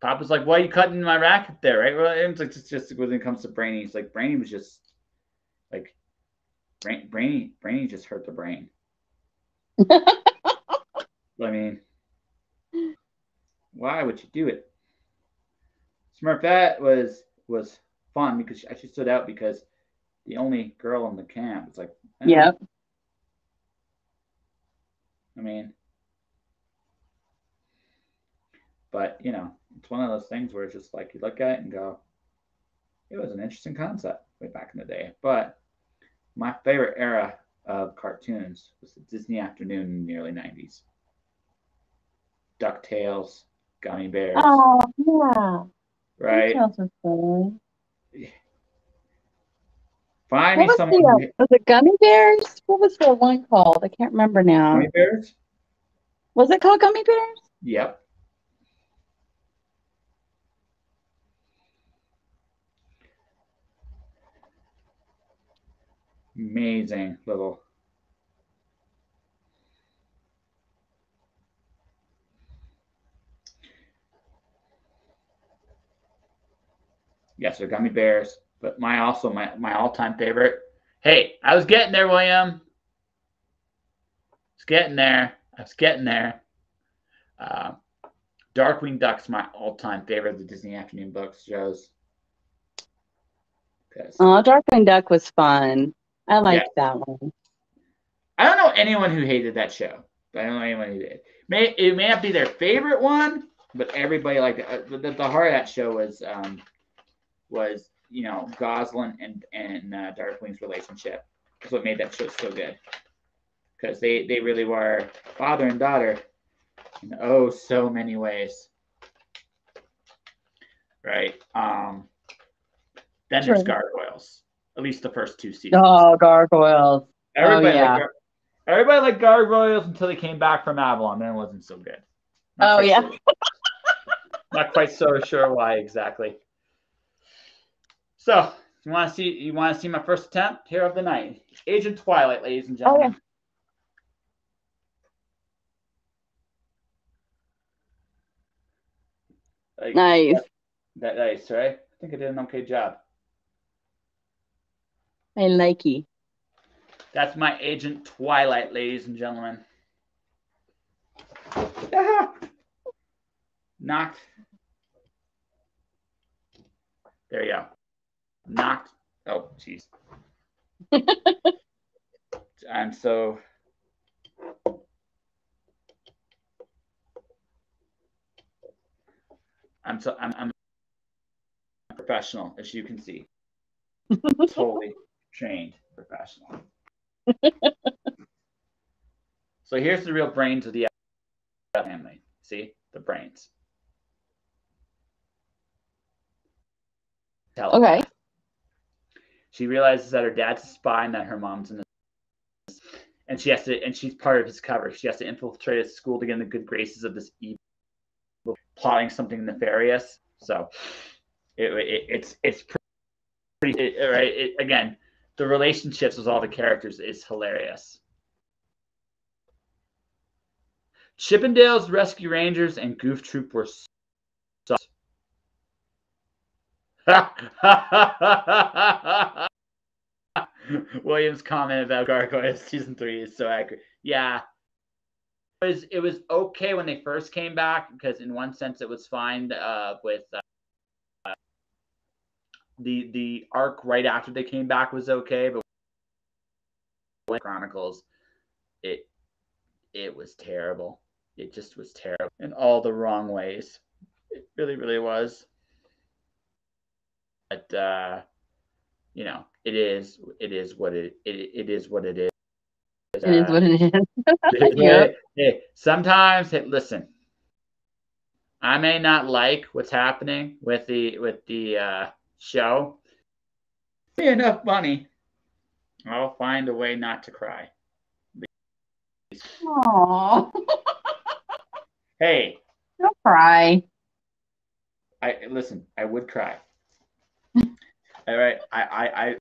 Papa's like, why are you cutting my racket there, right? Well, it's just when it comes to Brainy, it's like Brainy was just like Brainy just hurt the brain. I mean, why would you do it? Smurfette was fun because she stood out because the only girl in the camp was like, Yeah. I mean, but you know, it's one of those things where it's just like you look at it and go, it was an interesting concept way back in the day. But my favorite era of cartoons was the Disney afternoon in the early 90s. DuckTales, Gummy Bears. Oh, yeah. Right? DuckTales was fun. Find What me was someone the, was it Gummy Bears? What was the one called? I can't remember now. Gummy Bears? Was it called Gummy Bears? Yep. Amazing little. Yes, they're Gummy Bears. But my all-time favorite. Hey, I was getting there, William. I was getting there. Darkwing Duck's my all-time favorite of the Disney afternoon books shows. Oh, Darkwing Duck was fun. I liked that one. I don't know anyone who hated that show. But I don't know anyone who did. It may not be their favorite one, but everybody liked it. The heart of that show was you know Goslin and Darkwing's relationship. That's what made that show so good. Because they really were father and daughter in oh so many ways. Right. Then there's Gargoyles. At least the first two seasons. Oh, Gargoyles. Everybody liked Gargoyles until they came back from Avalon. Then it wasn't so good. Not quite so sure why exactly. So you want to see my first attempt here of the night? Agent Twilight, ladies and gentlemen. Oh, yeah. Nice. Nice, right? I think I did an okay job. I like you. That's my Agent Twilight, ladies and gentlemen. Knocked. There you go. Knocked. Oh, jeez. I'm so. I'm professional, as you can see. Totally trained professional. So here's the real brains of the family. See the brains. Okay. She realizes that her dad's a spy and that her mom's in the and she's part of his cover. She has to infiltrate his school to get in the good graces of this evil plotting something nefarious. So it's pretty right. Again, the relationships with all the characters is hilarious. Chippendales, Rescue Rangers, and Goof Troop were sucked. William's comment about Gargoyles season 3 is so accurate. Yeah. It was okay when they first came back because in one sense it was fine with the arc right after they came back was okay, but Chronicles it was terrible. It just was terrible in all the wrong ways. It really, really was. But you know, it is what it is what it is. It is what it is. Yep. Hey, sometimes, hey, listen. I may not like what's happening with the show. Enough money, I'll find a way not to cry. Aww. Hey, don't cry. Listen. I would cry. All right, I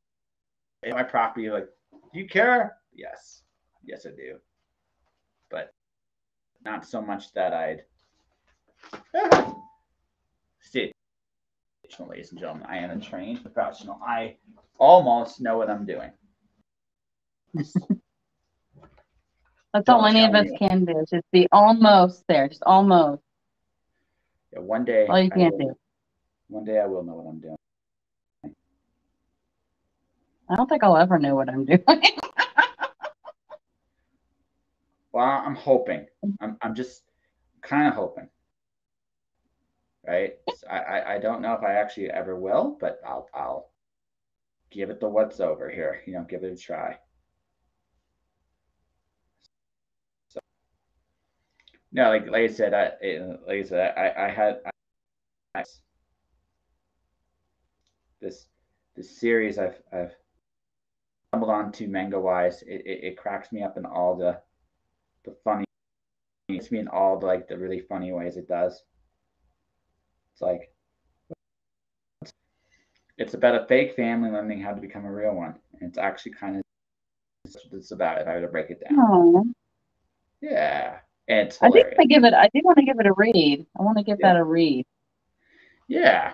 my property. Like, do you care? Yes, I do. But not so much that I'd. See, ladies and gentlemen, I am a trained professional. I almost know what I'm doing. That's all any of us can do. Just be almost there. Just almost. Yeah, one day. All you can do. One day I will know what I'm doing. I don't think I'll ever know what I'm doing. Well, I'm hoping. I'm just kind of hoping. Right? I don't know if I actually ever will, but I'll give it the what's over here. Give it a try. So, no, like I said, I had this series I've stumbled onto manga wise. It cracks me up in all the funny. It's me in all the really funny ways it does. It's like it's about a fake family learning how to become a real one. And it's actually kind of what it's about if I were to break it down. Aww. Yeah. And it's hilarious. I do want to give it a read. I want to give that a read. Yeah.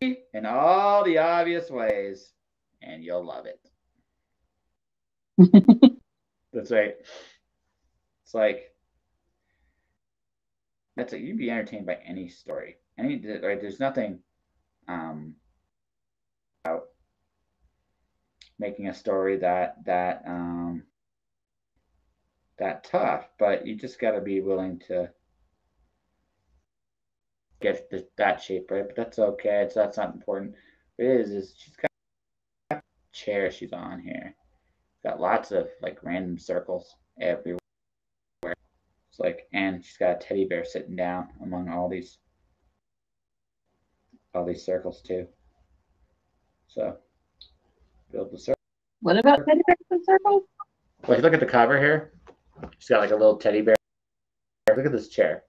In all the obvious ways, and you'll love it. That's right. It's like you'd be entertained by any story. There's nothing about making a story that tough, but you just got to be willing to get that shape right. But that's okay. That's not important. What it is she's got a chair she's on here. Got lots of random circles everywhere. It's and she's got a teddy bear sitting down among all these circles too. So build the circle. What about teddy bears and circles? Well, if you look at the cover here, she's got a little teddy bear. Look at this chair.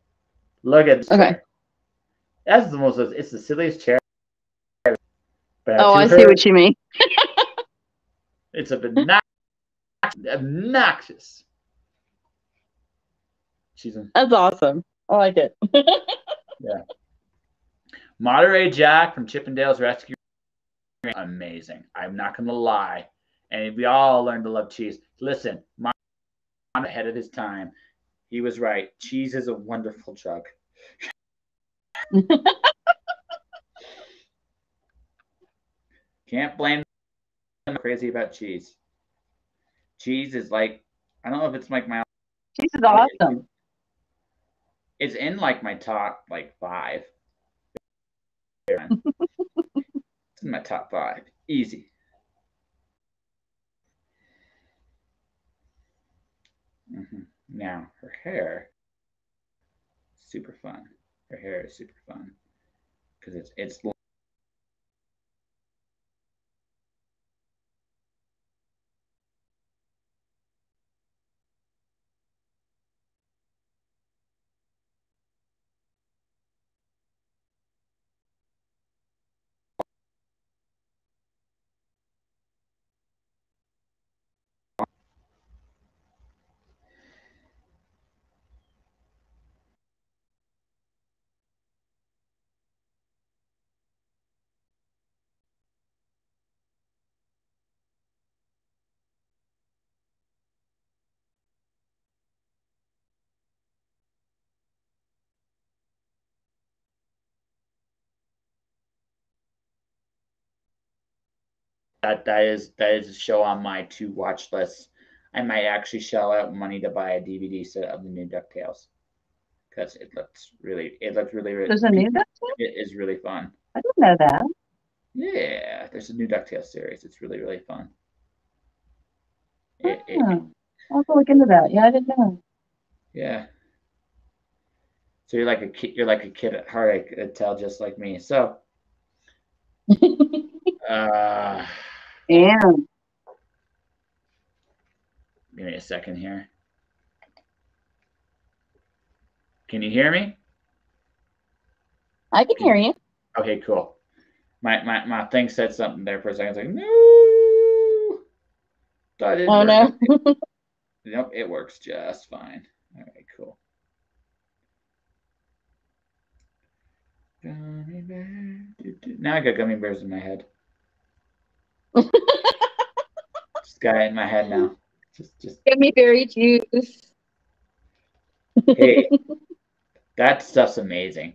Look at this chair. That's it's the silliest chair. But I see what you mean. It's obnoxious. That's awesome. I like it. Yeah. Monterey Jack from Chippendale's Rescue. Amazing. I'm not going to lie. And we all learned to love cheese. Listen, ahead of his time. He was right. Cheese is a wonderful drug. Can't blame them. I'm crazy about cheese. Cheese is I don't know if it's my. Cheese is awesome. It's in my top 5. It's in my top 5. Easy. Now her hair, super fun. Her hair is super fun because it's that is a show on my to watch list. I might actually shell out money to buy a DVD set of the new DuckTales because it looks really There's a new DuckTales? It is really fun. I didn't know that. Yeah, there's a new DuckTales series. It's really fun. I'll have to look into that. Yeah, I didn't know. Yeah. So you're like a kid. You're like a kid at heart. I could tell, just like me. So. Yeah. Give me a second here. Can you hear me? I can hear you. Okay, cool. My thing said something there for a second. I was like, no. Oh, no. Nope, it works just fine. All right, cool. Gummy bear. . Now I got gummy bears in my head. guy in my head now. Just Gummy berry juice. hey, that stuff's amazing.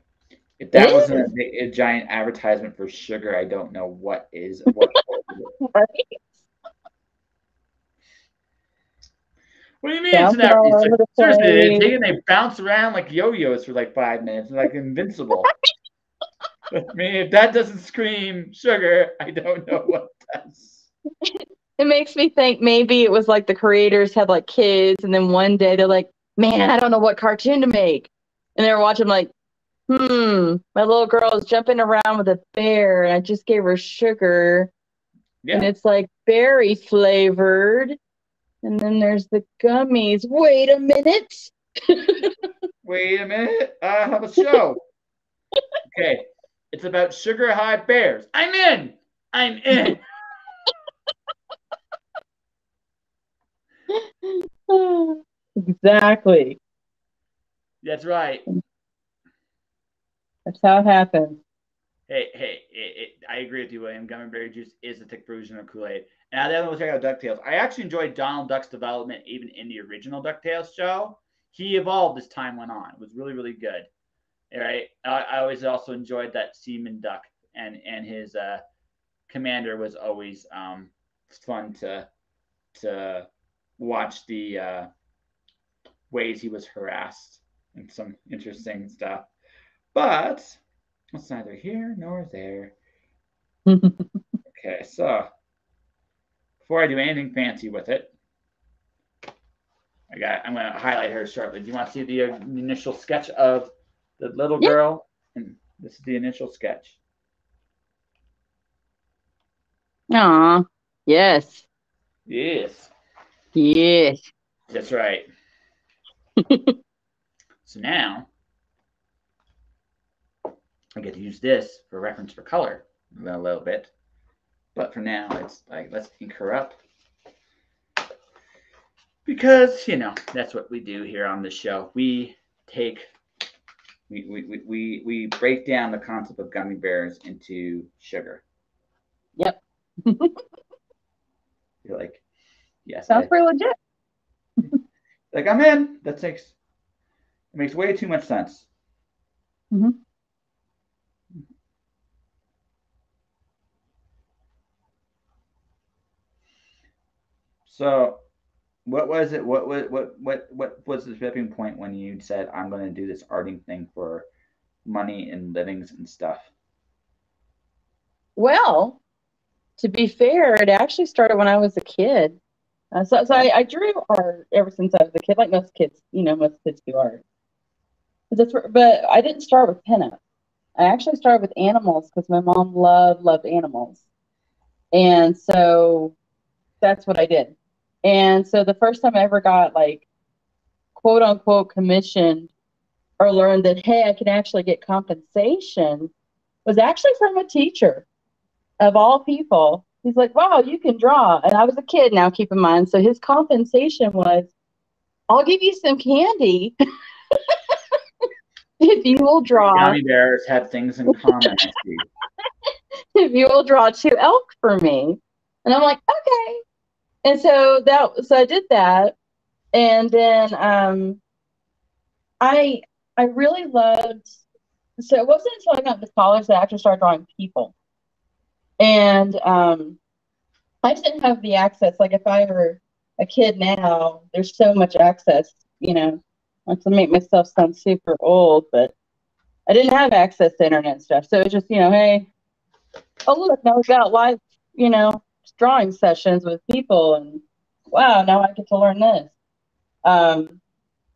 If It that wasn't is. a giant advertisement for sugar, I don't know what is. What Right? What do you mean it's an Bouncing average? all It's like, over the seriously, they place. take it and they bounce around like yo-yos for like 5 minutes, like invincible. I mean, if that doesn't scream sugar, I don't know what does. It makes me think maybe it was like the creators had like kids, and then one day they're like, "Man, I don't know what cartoon to make," and they're watching like, my little girl is jumping around with a bear, and I just gave her sugar, and Yeah. it's like berry flavored, and then there's the gummies. Wait a minute. Wait a minute. I have a show. Okay. It's about sugar high bears. I'm in. I'm in. Exactly. That's right. That's how it happens. Hey, I agree with you, William. Gummy berry juice is the thick version of Kool-Aid. And the other one was check out DuckTales. I actually enjoyed Donald Duck's development even in the original DuckTales show. He evolved as time went on. It was really, really good. Right? I always also enjoyed that Seaman Duck and his commander was always fun to watch the ways he was harassed and some interesting stuff. But it's neither here nor there. Okay, so before I do anything fancy with it, I'm going to highlight her shortly. Do you want to see the initial sketch of the little Yeah. girl? And this is the initial sketch. Aw. Yes. Yes. Yes. That's right. So now I get to use this for reference for color a little bit. But for now, it's like, let's ink her up. Because, that's what we do here on the show. We break down the concept of gummy bears into sugar. Yep. You're like, yes, Sounds pretty legit. like I'm in. It makes way too much sense. Mm-hmm. So, what was it? What was the tipping point when you said I'm going to do this arting thing for money and livings and stuff? Well, to be fair, it actually started when I was a kid. I drew art ever since I was a kid, like most kids, most kids do art. But I didn't start with pinup. I actually started with animals because my mom loved animals. And so that's what I did. And so the first time I ever got like quote unquote commissioned or learned that, hey, I can actually get compensation was actually from a teacher of all people. He's like, wow, you can draw. And I was a kid now, keep in mind. So his compensation was, I'll give you some candy if you will draw. Gummy bears have things in common, I see. If you will draw 2 elk for me. And I'm like, okay. And so I did that. And then I really loved, so it wasn't until I got into college that I actually started drawing people. And I just didn't have the access. Like if I were a kid now, there's so much access, not to make myself sound super old, but I didn't have access to internet stuff. So it was just, hey, oh look, now we've got live, drawing sessions with people, and wow, now I get to learn this.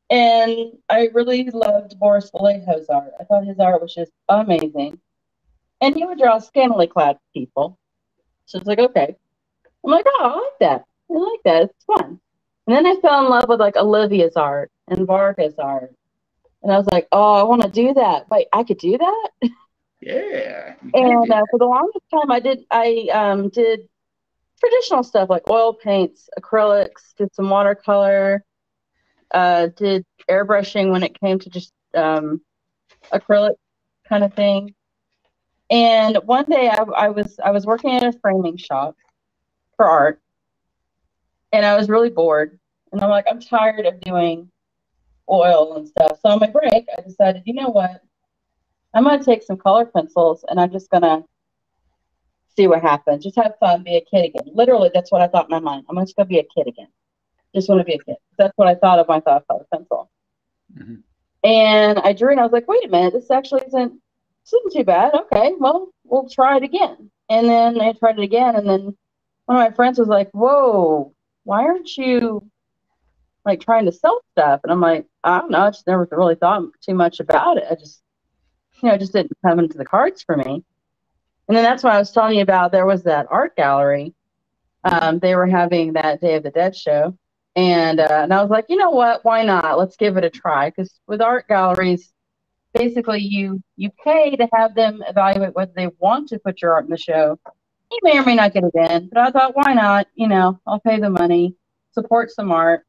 And I really loved Boris Vallejo's art. I thought his art was just amazing. And he would draw scantily clad people. So it's like, okay. I'm like, oh, I like that. I like that. It's fun. And then I fell in love with like Olivia's art and Varga's art. And I was like, oh, I want to do that. Wait, I could do that? Yeah. And for the longest time, I did traditional stuff like oil paints, acrylics, did some watercolor, did airbrushing when it came to just acrylic kind of thing. And one day I was working at a framing shop for art, And I was really bored. And I'm like, I'm tired of doing oil and stuff. So on my break, I decided, you know what? I'm going to take some color pencils and I'm just going to see what happens. Just have fun, be a kid again. Literally, that's what I thought in my mind. I'm just going to be a kid again. Just want to be a kid. That's what I thought of when I thought of color pencil. Mm-hmm. And I drew and I was like, wait a minute, this isn't too bad. Okay, well, we'll try it again. And then I tried it again. And then one of my friends was like, whoa, why aren't you like trying to sell stuff? And I'm like, I don't know. I just never really thought too much about it. I just, it just didn't come into the cards for me. And then that's when I was telling you about there was that art gallery. They were having that Day of the Dead show. And I was like, you know what? Why not? Let's give it a try. Because with art galleries, basically you pay to have them evaluate whether they want to put your art in the show. You may or may not get it in, but I thought, why not? I'll pay the money, support some art,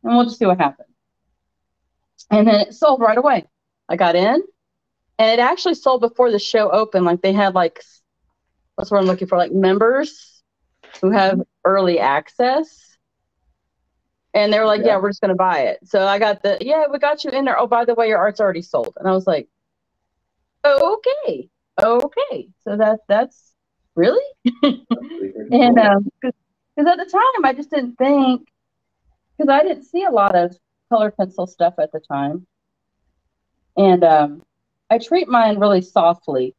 and we'll just see what happens. And then it sold right away. I got in, and it actually sold before the show opened. Like they had what's what I'm looking for, like members who have early access. And they were like, yeah, we're just going to buy it. So I got we got you in there. Oh, by the way, your art's already sold. And I was like, okay. So that's really? And because at the time, I just didn't think, because I didn't see a lot of color pencil stuff at the time. And I treat mine really softly.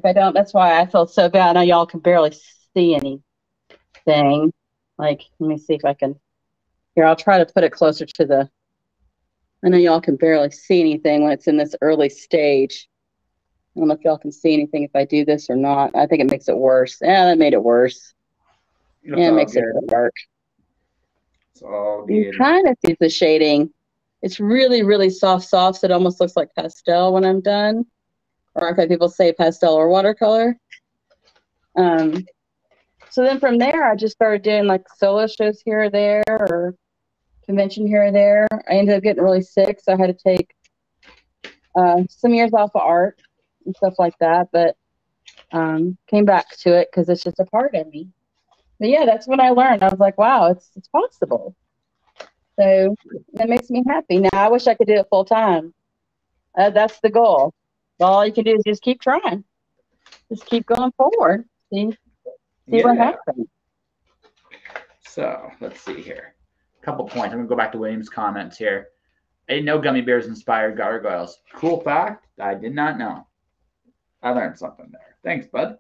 That's why I felt so bad. Now y'all can barely see anything. Like, let me see if I can. Here, I'll try to put it closer to I know y'all can barely see anything when it's in this early stage. I don't know if y'all can see anything if I do this or not. I think it makes it worse. Yeah, that made it worse. It makes it dark. It's all good. You kind of see the shading. It's really, really soft, so it almost looks like pastel when I'm done. Or I've had people say pastel or watercolor. So then from there, I just started doing like solo shows here or there, or convention here or there. I ended up getting really sick, so I had to take some years off of art and stuff like that, but came back to it because it's just a part of me. But yeah, that's when I learned. I was like, wow, it's possible. So that makes me happy. Now I wish I could do it full time. That's the goal. All you can do is just keep trying. Just keep going forward. See what happens. So let's see here. A couple points. I'm gonna go back to William's comments here. I didn't know gummy bears inspired gargoyles. Cool fact. I did not know. I learned something there. Thanks, bud.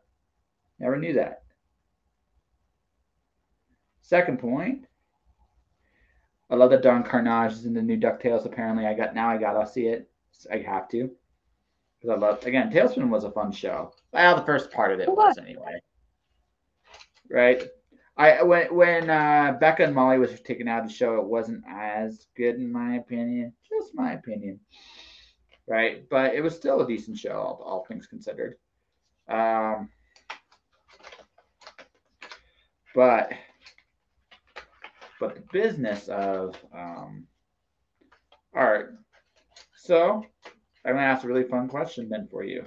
Never knew that. Second point. I love that Don Carnage is in the new DuckTales. Apparently, I gotta see it. I have to. Because I love, again, Tailspin was a fun show. Well, the first part of it was anyway. Right? When Becca and Molly was taken out of the show, it wasn't as good in my opinion. Just my opinion. Right? But it was still a decent show, all things considered. But the business of art. So I'm gonna ask a really fun question then for you.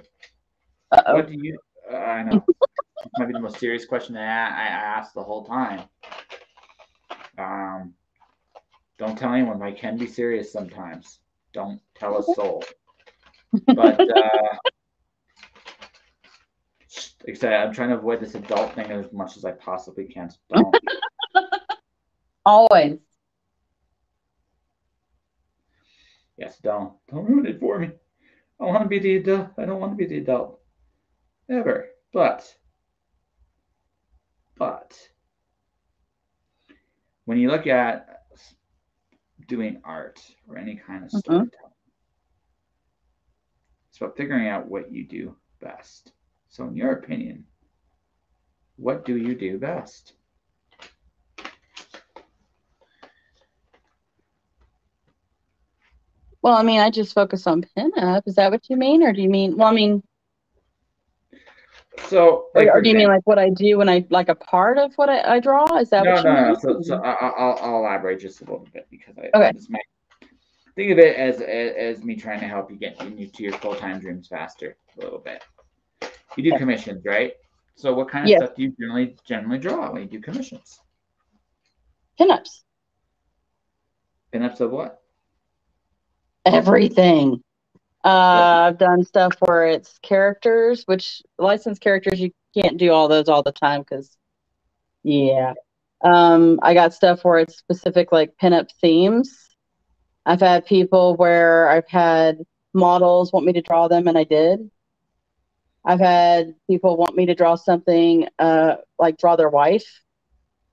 Uh-oh. What do you? I know. This might be the most serious question that I asked the whole time. Don't tell anyone. I can be serious sometimes. Don't tell a soul. But like I said, I'm trying to avoid this adult thing as much as I possibly can. So don't. Always. Yes, don't ruin it for me. I want to be the adult. I don't want to be the adult. Ever. But when you look at doing art or any kind of storytelling, it's about figuring out what you do best. So in your opinion, what do you do best? Well, I mean, I just focus on pinup. Is that what you mean? Or do you mean, so, or do you mean like what I do when I, like a part of what I draw? Is that what you mean? So I'll elaborate just a little bit because think of it as me trying to help you get to your full-time dreams faster a little bit. You do commissions, right? So what kind of stuff do you generally draw when you do commissions? Pinups. Pinups of what? Everything. I've done stuff where it's characters, which licensed characters, you can't do all those all the time because, yeah. I got stuff where it's specific, like pinup themes. I've had people where I've had models want me to draw them, and I did. I've had people want me to draw something, like draw their wife.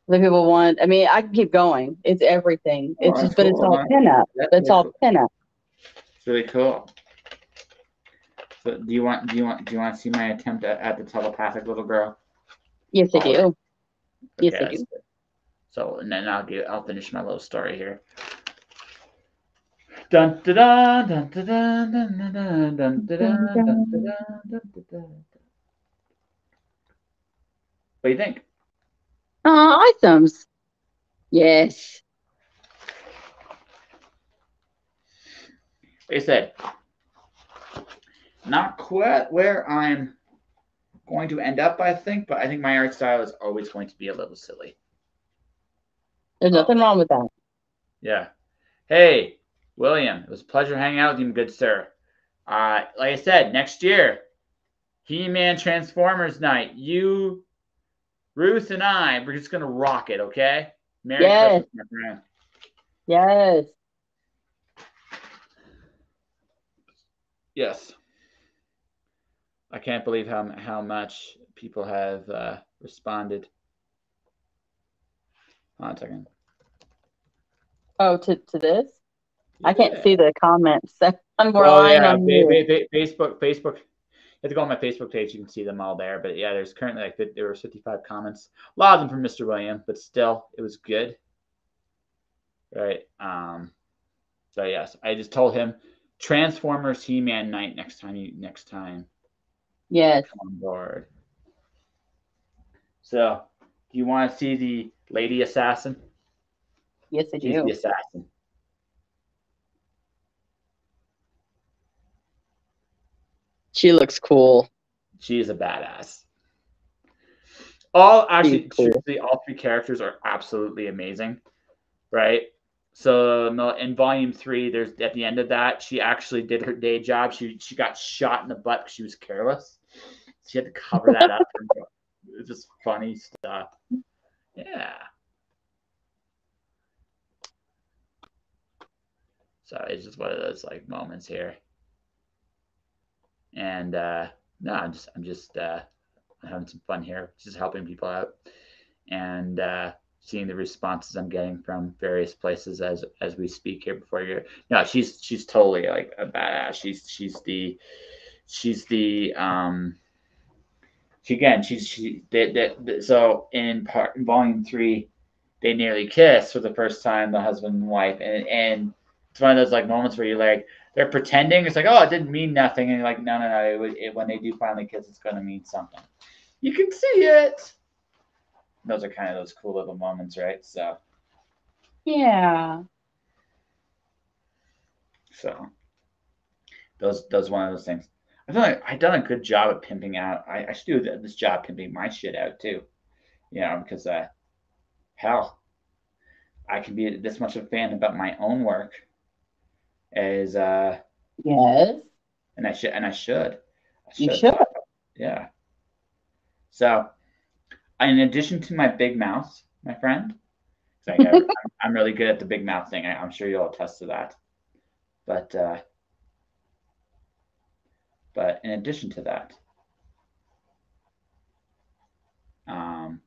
Other people want, I mean, I can keep going. It's everything. Oh, It's that's just, but it's cool. all pinup. That's It's really all cool. pinup. It's really cool. So do you want to see my attempt at the telepathic little girl? Yes, I do. Okay, Yes, I do. So and then I'll finish my little story here. Dun dun dun dun dun dun dun dun dun dun dun dun dun. What do you think? Oh, items. Yes. Like I said, not quite where I'm going to end up, I think, but I think my art style is always going to be a little silly. There's nothing wrong with that. Yeah. Hey, William, it was a pleasure hanging out with you, good sir. Like I said, next year, He-Man Transformers Night. You, Ruth, and I, we're just gonna rock it, okay? Merry Yes. Christmas, my friend. Yes. Yes. I can't believe how much people have responded. Hold on a second. Oh, to this? Yeah. I can't see the comments. I'm Oh relying yeah, on you. Facebook. You have to go on my Facebook page. You can see them all there. But yeah, there's currently there were 55 comments. A lot of them from Mr. William, but still, it was good. Right. So yes, I just told him Transformers He-Man night next time. Yes. Come on board. So, do you want to see the lady assassin? Yes, I She's do. the assassin. She looks cool. She is a badass. All actually, Cool. truthfully, all three characters are absolutely amazing, right? So in volume 3, there's at the end of that, she actually did her day job. She got shot in the butt because she was careless. She had to cover that up. It's just funny stuff. Yeah. So it's just one of those like moments here. And no, I'm just having some fun here, just helping people out, and seeing the responses I'm getting from various places as we speak here before you. No, she's totally like a badass. She's the she again she so in volume 3 they nearly kiss for the first time, the husband and wife, and it's one of those like moments where you're like, they're pretending. It's like, oh, it didn't mean nothing, and you're like, no, when they do finally kiss, it's going to mean something. You can see it. Those are kind of those cool little moments, right? So yeah. So those one of those things. I've done a good job at pimping out. I should do this job pimping my shit out too. Because hell, I can be this much of a fan about my own work as Yes. and I should. You should. Yeah. So, in addition to my big mouth, my friend, I'm really good at the big mouth thing. I'm sure you'll attest to that. But in addition to that, um,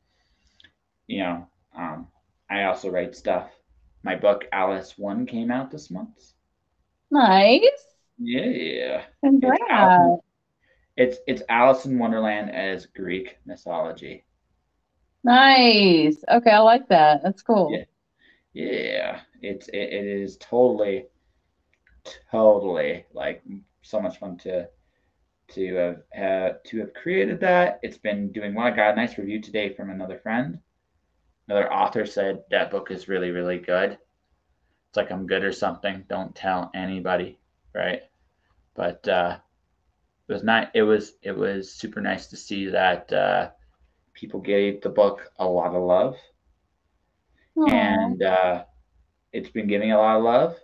I also write stuff. My book Alice 1 came out this month. Nice. Yeah. Congrats. It's Alice in Wonderland as Greek mythology. Nice. Okay, I like that. That's cool. Yeah. It is totally like so much fun to have created that. It's been doing well. I got a nice review today from another friend. Another author said that book is really, really good. It's like I'm good or something. Don't tell anybody, right? But it was not. It was super nice to see that people gave the book a lot of love, Aw. and it's been getting a lot of love.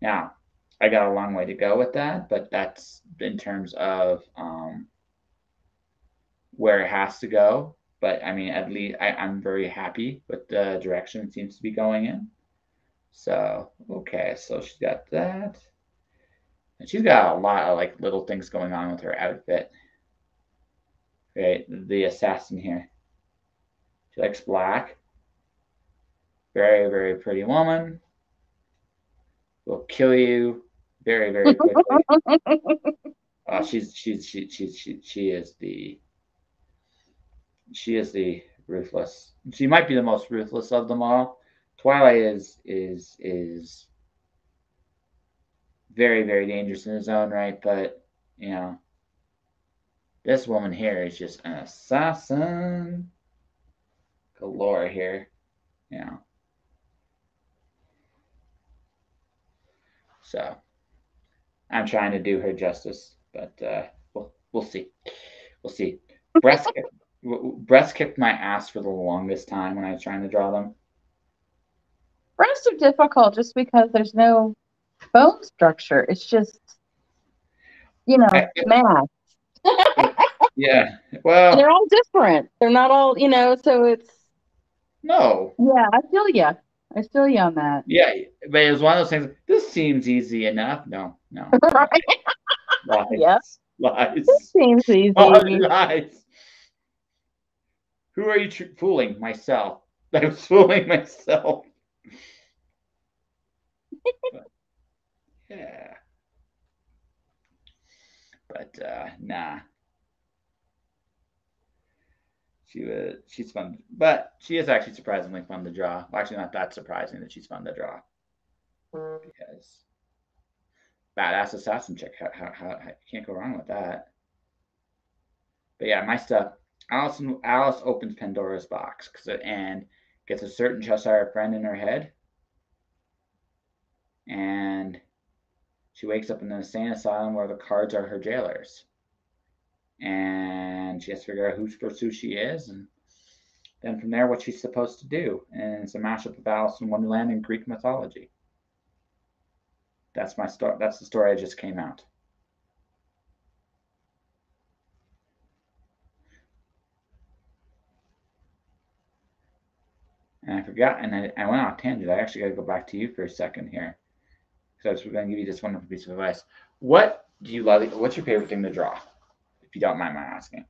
Now, I got a long way to go with that, but that's in terms of where it has to go. But I mean, at least I'm very happy with the direction it seems to be going in. So, okay, so she's got that. And she's got a lot of like little things going on with her outfit. Right, the assassin here. She likes black. Very, very pretty woman. Will kill you very, very quickly. She is the ruthless. She might be the most ruthless of them all. Twilight is very, very dangerous in his own right, but you know, this woman here is just an assassin galore here. You know. So I'm trying to do her justice, but we'll see. We'll see. Breast breast kicked my ass for the longest time when I was trying to draw them. Breasts are difficult just because there's no bone structure. It's just, I, math. yeah. And Well, they're all different. They're not all, so it's, no. yeah, I feel you. I feel you on that. Yeah, but it was one of those things. This seems easy enough. No, no, no. Right? Yep. Lies, It lies, seems oh, easy. lies. Who are you fooling? Myself. I was fooling myself. But, yeah, but nah. She's fun, but she is actually surprisingly fun to draw. Well, actually, not that surprising that she's fun to draw because badass assassin chick. How you can't go wrong with that. But yeah, my stuff. Alice opens Pandora's box and gets a certain Cheshire friend in her head, and she wakes up in an insane asylum where the cards are her jailers, and she has to figure out who she is, and then from there what she's supposed to do. And it's a mashup of Alice in Wonderland and Greek mythology. That's my story. That's the story I just came out. And I forgot, and I went off tangent. I actually got to go back to you for a second here, because I was going to give you this wonderful piece of advice. What do you love? What's your favorite thing to draw? If you don't mind my asking.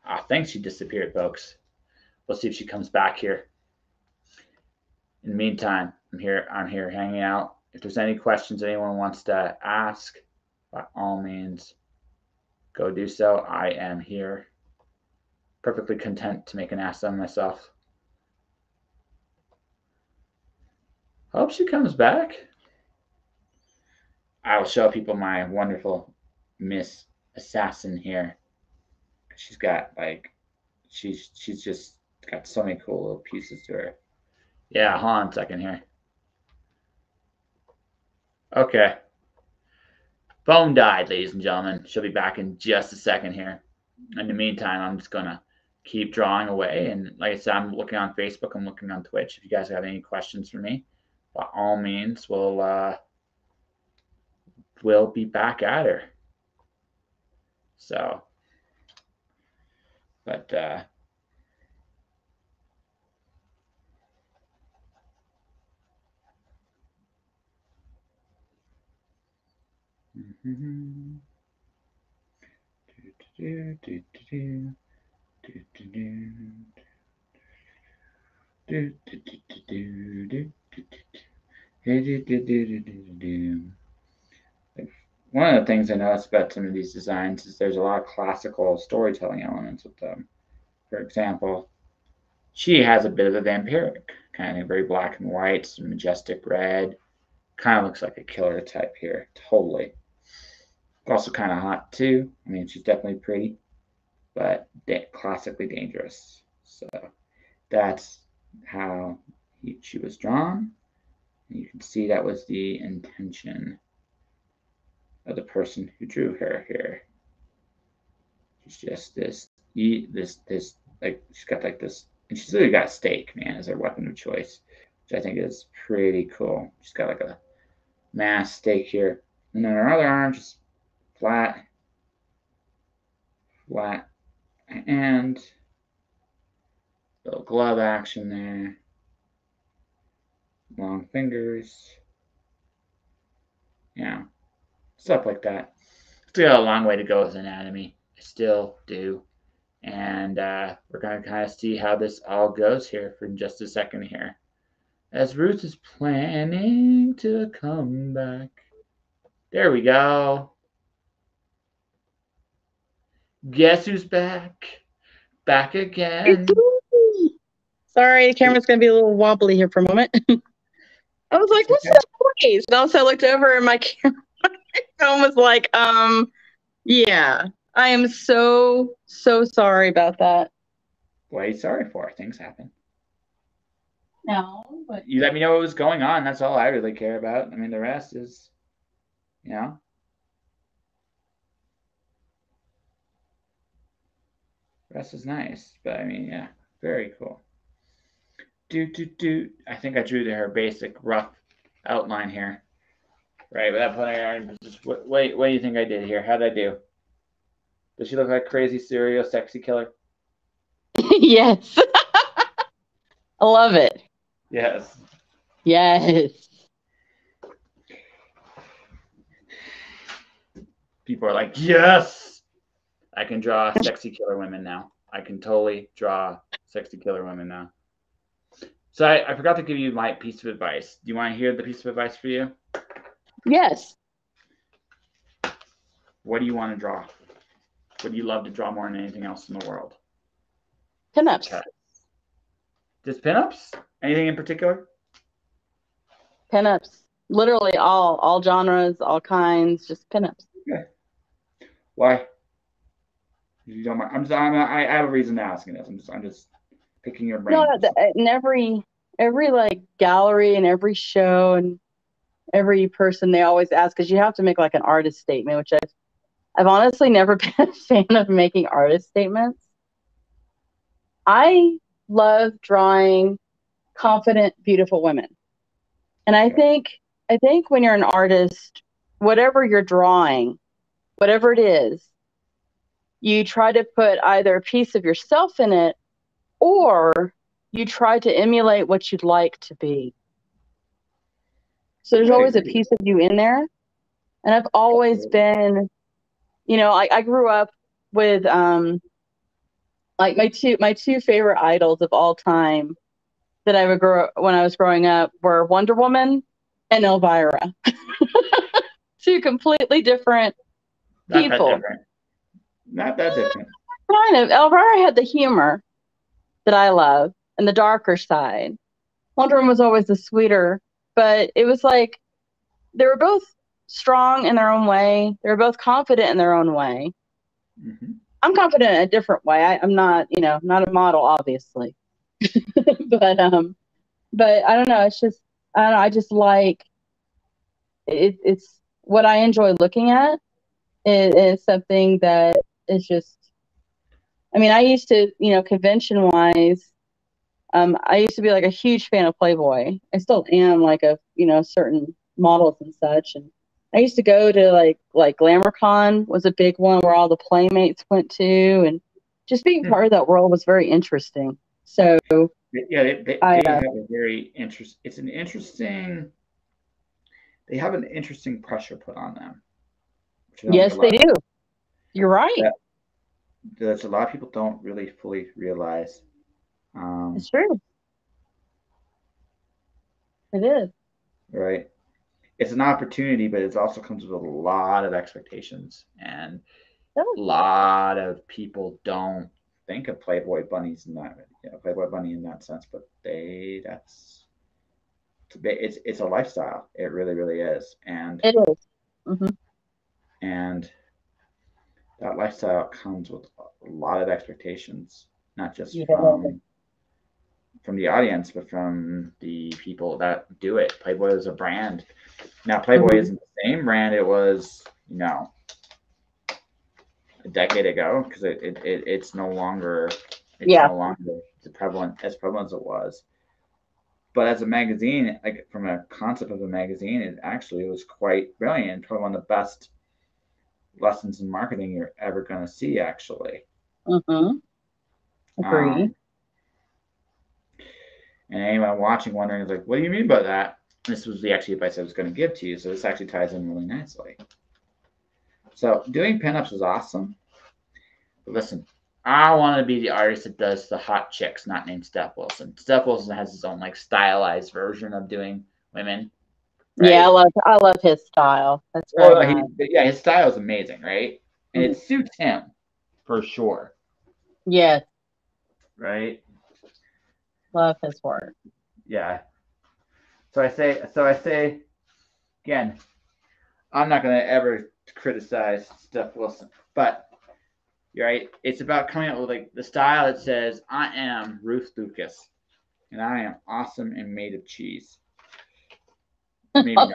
I think she disappeared, folks. We'll see if she comes back here. In the meantime, I'm here hanging out. If there's any questions anyone wants to ask, by all means, go do so. I am here, perfectly content to make an ass of myself. Hope she comes back. I will show people my wonderful Miss Assassin here. She's got she's just got so many cool little pieces to her. Yeah, hold on a second here. Okay. Phone died, ladies and gentlemen. She'll be back in just a second here. In the meantime, I'm just gonna keep drawing away. And like I said, I'm looking on Facebook, I'm looking on Twitch. If you guys have any questions for me, by all means, we'll be back at her. So, but one of the things I noticed about some of these designs is there's a lot of classical storytelling elements with them. For example, she has a bit of a vampiric, kind of very black and white, some majestic red. Kind of looks like a killer type here, totally. Also kind of hot too. I mean, she's definitely pretty, but classically dangerous. So that's how she was drawn. You can see that was the intention of the person who drew her here. She's just this like she's got like this, and she's literally got a stake, man, as her weapon of choice, which I think is pretty cool. She's got like a mass stake here, and then her other arm just flat, and little glove action there, long fingers, yeah, stuff like that. Still got a long way to go with anatomy. I still do. And we're going to kind of see how this all goes here for just a second here. As Ruth is planning to come back. There we go. Guess who's back? Back again. Sorry, the camera's going to be a little wobbly here for a moment. I was like, what's that noise? And also I looked over and my camera phone was like, yeah. I am so sorry about that. What are you sorry for? Things happen. No, but you let me know what was going on. That's all I really care about. I mean, the rest is, you know. The rest is nice, but I mean, yeah, very cool. I think I drew her basic rough outline here, right? Without putting her in position. What do you think I did here? How'd I do? Does she look like crazy serial sexy killer? Yes. I love it. Yes. Yes. People are like, yes, I can draw sexy killer women now. I can totally draw sexy killer women now. So I forgot to give you my piece of advice. Do you want to hear the piece of advice for you? Yes. What do you want to draw? What do you love to draw more than anything else in the world? Pinups. Okay. Just pinups? Anything in particular? Pinups. Literally all genres, all kinds, just pinups. Okay. Why? If you don't mind, I have a reason to asking this. I'm just picking your brain. No, in every like gallery and every show and every person, they always ask, because you have to make like an artist statement, which I've honestly never been a fan of making artist statements. I love drawing confident, beautiful women. And I think when you're an artist, whatever you're drawing, whatever it is, you try to put either a piece of yourself in it, or you try to emulate what you'd like to be. So there's always a piece of you in there. And I've always been, you know, I grew up with like my two favorite idols of all time that I would grow when I was growing up were Wonder Woman and Elvira. Two completely different people. Not that different. Kind of. Elvira had the humor that I love and the darker side. Wonder Woman was always the sweeter, but it was like they were both strong in their own way. They were both confident in their own way. Mm-hmm. I'm confident in a different way. I'm not, you know, not a model, obviously. but I don't know. It's just, I don't know. I just like it's what I enjoy looking at. It is something that is just, I mean, I used to, you know, convention wise, I used to be like a huge fan of Playboy. I still am, like a, you know, certain models and such. And I used to go to like GlamourCon was a big one where all the Playmates went to, and just being part of that world was very interesting. So yeah, they have a very interesting. It's an interesting. They have an interesting pressure put on them. Yes, they do. You're right. That a lot of people don't really fully realize. It's true. It is. Right. It's an opportunity, but it also comes with a lot of expectations, and a lot of people don't think of Playboy bunnies in that, you know, Playboy bunny in that sense, but it's a lifestyle. It really, really is, and it is. Mm-hmm. And that lifestyle comes with a lot of expectations, not just from the audience, but from the people that do it. Playboy is a brand. Now, Playboy isn't the same brand it was, you know, a a decade ago because it's no longer Yeah. no longer as prevalent as it was. But as a magazine, like from a concept of a magazine, it actually was quite brilliant. Probably one of the best lessons in marketing you're ever going to see, actually. Agree. And anyone watching wondering is like, what do you mean by that? This was the actual advice I was going to give to you. So this actually ties in really nicely. So doing pinups is awesome. But listen, I want to be the artist that does the hot chicks, not named Steph Wilson. Steph Wilson has his own like stylized version of doing women. Right? Yeah, I love his style. That's very nice. Yeah, his style is amazing, right? And it suits him for sure. Yes. Right? Love his work. Yeah. So I say again, I'm not gonna ever criticize Steph Wilson, but you're right. It's about coming up with like the style that says, I am Ruth Lucas and I am awesome and made of cheese. Maybe not.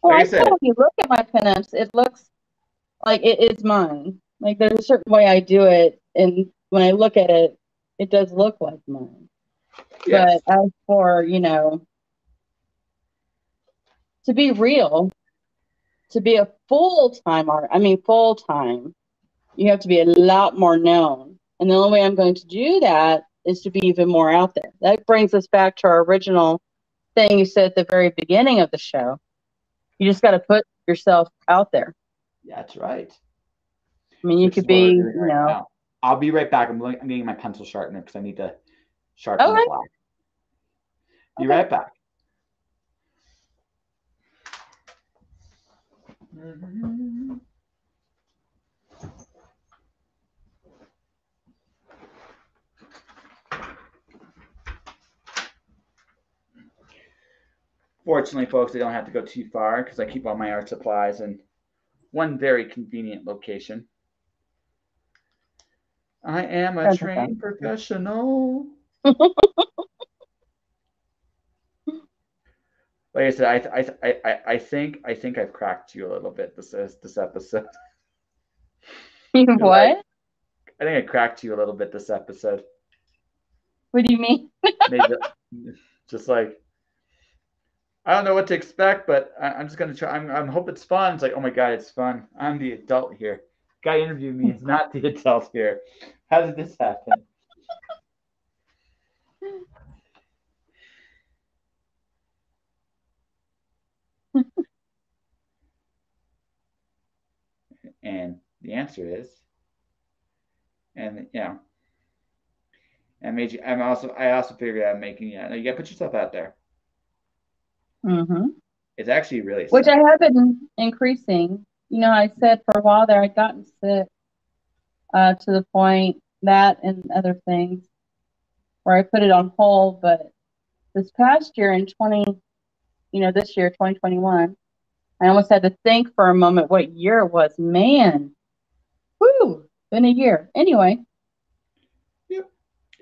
Well, like I said, when you look at my pinups, it looks like it's mine. Like there's a certain way I do it, and when I look at it, it does look like mine. Yes. But as for, to be real, to be a full-time full-time, you have to be a lot more known. And the only way I'm going to do that is to be even more out there. That brings us back to our original thing you said at the very beginning of the show. You just got to put yourself out there. That's right. I mean, you could be, I'll be right back. I'm getting my pencil sharpener because I need to sharpen the black. Be right back. Fortunately, folks, I don't have to go too far because I keep all my art supplies in one very convenient location. I am a trained professional. Like I said, I think I've cracked you a little bit this episode. What? I think I cracked you a little bit this episode. What do you mean? Maybe just like I don't know what to expect, but I'm just gonna try. I'm hope it's fun. It's like, oh my god, it's fun. I'm the adult here. Guy interviewed me is not the adult here. How did this happen? And the answer is, and and made you. I also figured out making you gotta put yourself out there. It's actually really simple. Which I have been increasing. I said for a while there I'd gotten sick to the point that and other things where I put it on hold. But this past year in this year, 2021, I almost had to think for a moment what year it was. Man, whoo, been a year. Anyway, yep.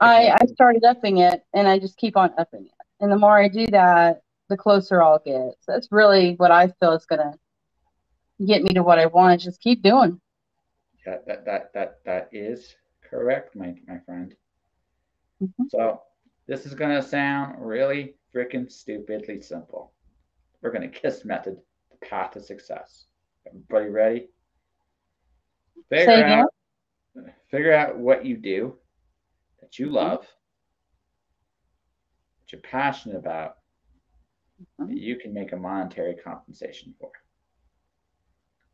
I started upping it, and I just keep on upping it. And the more I do that, the closer I'll get. So that's really what I feel is going to get me to what I want. Just keep doing. Yeah, that is correct, my friend. So this is going to sound really freaking stupidly simple. We're going to KISS method, the path to success. Everybody ready? Figure out what you do that you love, that you're passionate about, that you can make a monetary compensation for.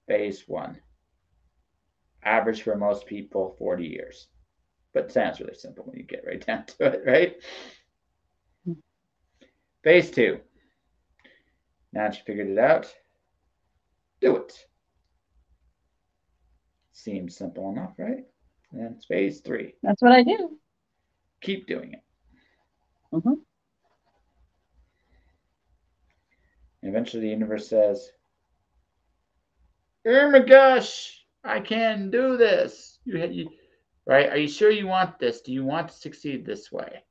Phase 1. Average for most people, 40 years. But it sounds really simple when you get right down to it, right? Phase 2. Now that you figured it out, do it. Seems simple enough, right? And it's phase 3. That's what I do. Keep doing it. And eventually the universe says, oh my gosh, I can do this. Right? Are you sure you want this? Do you want to succeed this way?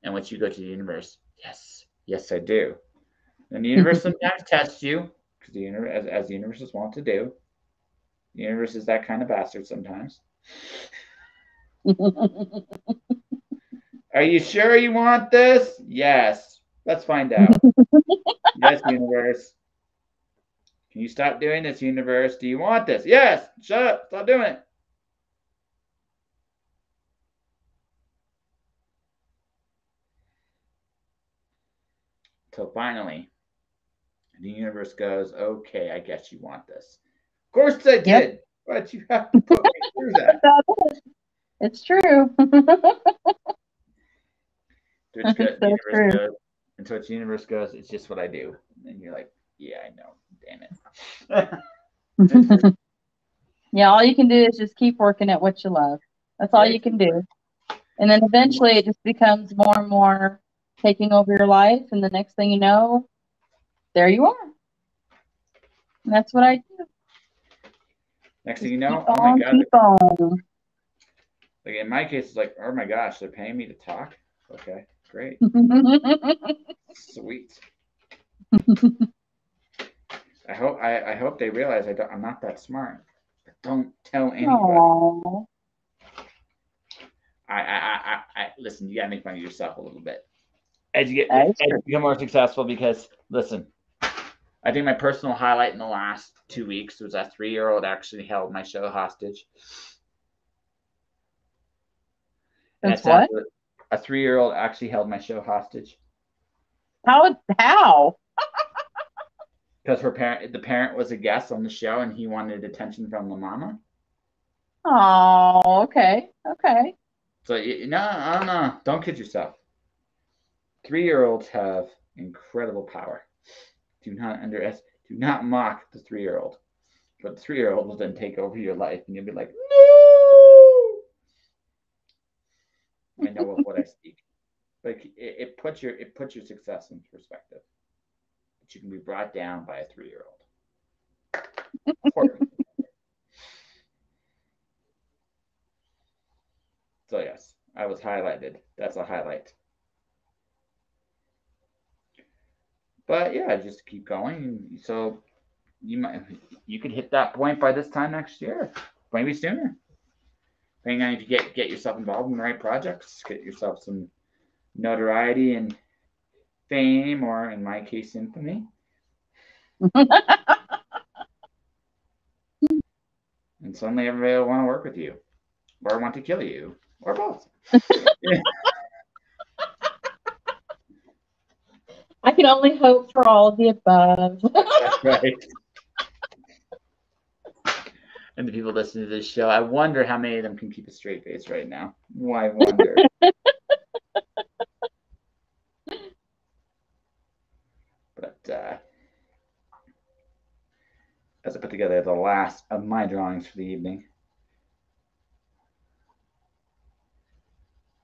And once you go to the universe, yes, I do. And the universe sometimes tests you, because the universe, as the universe is wont to do. The universe is that kind of bastard sometimes. Are you sure you want this? Yes. Let's find out. Yes, universe. Can you stop doing this, universe? Do you want this? Yes. Shut up. Stop doing it. Till finally, the universe goes, okay, I guess you want this. Of course I did. Yep. But you have to put me through that. It's true. To which It's the so universe true. goes, and to which the universe goes, it's just what I do. And you're like, yeah, I know. Damn it. Yeah, all you can do is just keep working at what you love. That's all Yeah, you can do. And then eventually it just becomes more and more taking over your life. And the next thing you know, there you are. And that's what I do. next thing Just you know, keep oh my on, God. keep on. Like in my case, it's like, oh my gosh, they're paying me to talk. Okay, great. Sweet. I hope they realize I'm not that smart. But don't tell anybody. Aww. I listen. You gotta make fun of yourself a little bit as you become more successful. Because listen, I think my personal highlight in the last 2 weeks was that 3-year-old actually held my show hostage. Since what? A 3-year-old actually held my show hostage. How? Because the parent was a guest on the show, and he wanted attention from the mama. Oh, okay. Okay. So no, don't kid yourself. 3-year-olds have incredible power. Do not mock the 3-year-old. But the 3-year-old will then take over your life, and you'll be like, no. I know of what I speak. But it puts your success into perspective. That you can be brought down by a 3-year-old. So yes, I was highlighted. That's a highlight. But yeah, just keep going. So you could hit that point by this time next year, maybe sooner. Depending on if you get yourself involved in the right projects, get yourself some notoriety and fame, or in my case, infamy. And suddenly everybody will want to work with you, or want to kill you, or both. I can only hope for all of the above. That's right. And the people listening to this show, I wonder how many of them can keep a straight face right now. I wonder. But as I put together the last of my drawings for the evening,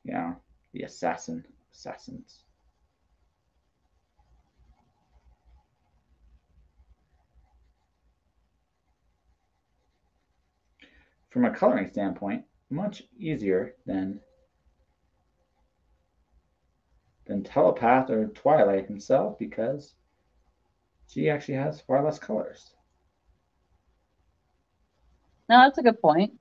the assassins. From a coloring standpoint, much easier than Telepath or Twilight himself, because she actually has far less colors. No, that's a good point.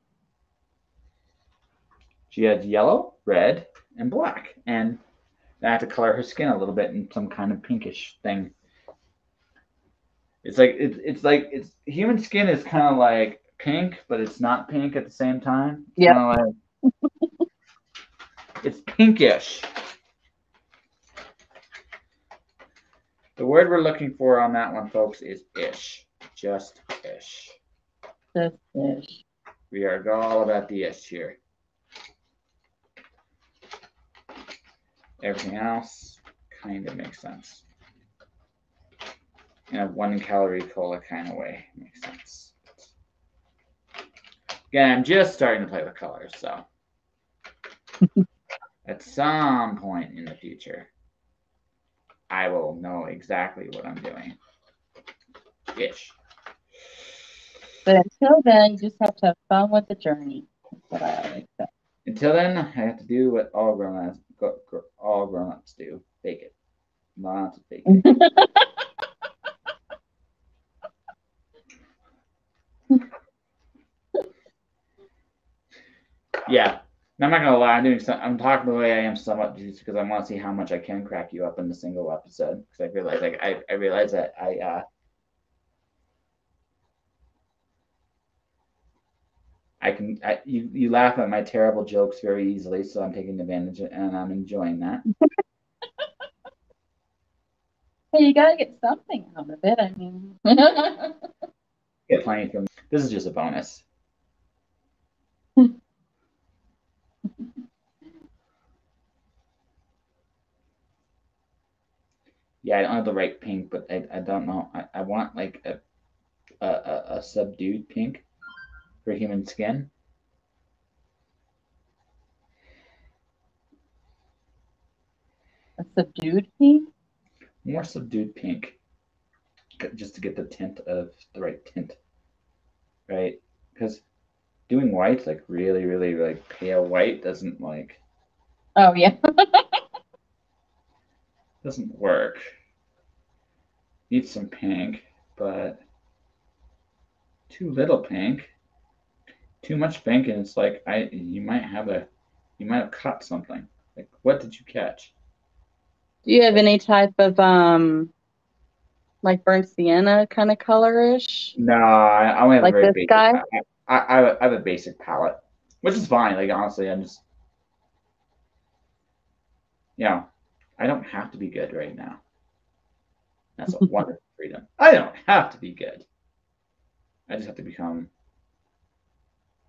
She has yellow, red, and black, and I have to color her skin a little bit in some kind of pinkish thing. It's like human skin is kind of like pink, but it's not pink at the same time. It's kind of like it's pinkish. The word we're looking for on that one, folks, is ish. Just ish. Just ish. We are all about the ish here. Everything else kind of makes sense. In a 1-calorie cola kind of way, makes sense. Again, I'm just starting to play with colors, so at some point in the future, I will know exactly what I'm doing. Ish. But until then, you just have to have fun with the journey. That's what I always say. Until then, I have to do what all grown-ups do. Fake it. Lots of fake it. Yeah. And I'm not gonna lie. I'm talking the way I am somewhat just because I want to see how much I can crack you up in the single episode. Because I realize that you laugh at my terrible jokes very easily, so I'm taking advantage of it, and I'm enjoying that. Hey, you gotta get something out of it. I mean, Get plenty from this is just a bonus. Yeah, I don't have the right pink, but I don't know. I want like a subdued pink for human skin. a subdued pink. More subdued pink, just to get the right tint, right? Because doing white, like really, really like pale white, Oh yeah. doesn't work. Need some pink, but too little pink, too much pink, and it's like you might have cut something. Like what did you catch? Do you have any type of like burnt sienna kind of colorish, No, I only have a like very this basic. guy? I have a basic palette, which is fine. Like honestly, I'm just you know, I don't have to be good right now. That's a wonderful freedom. I don't have to be good. I just have to become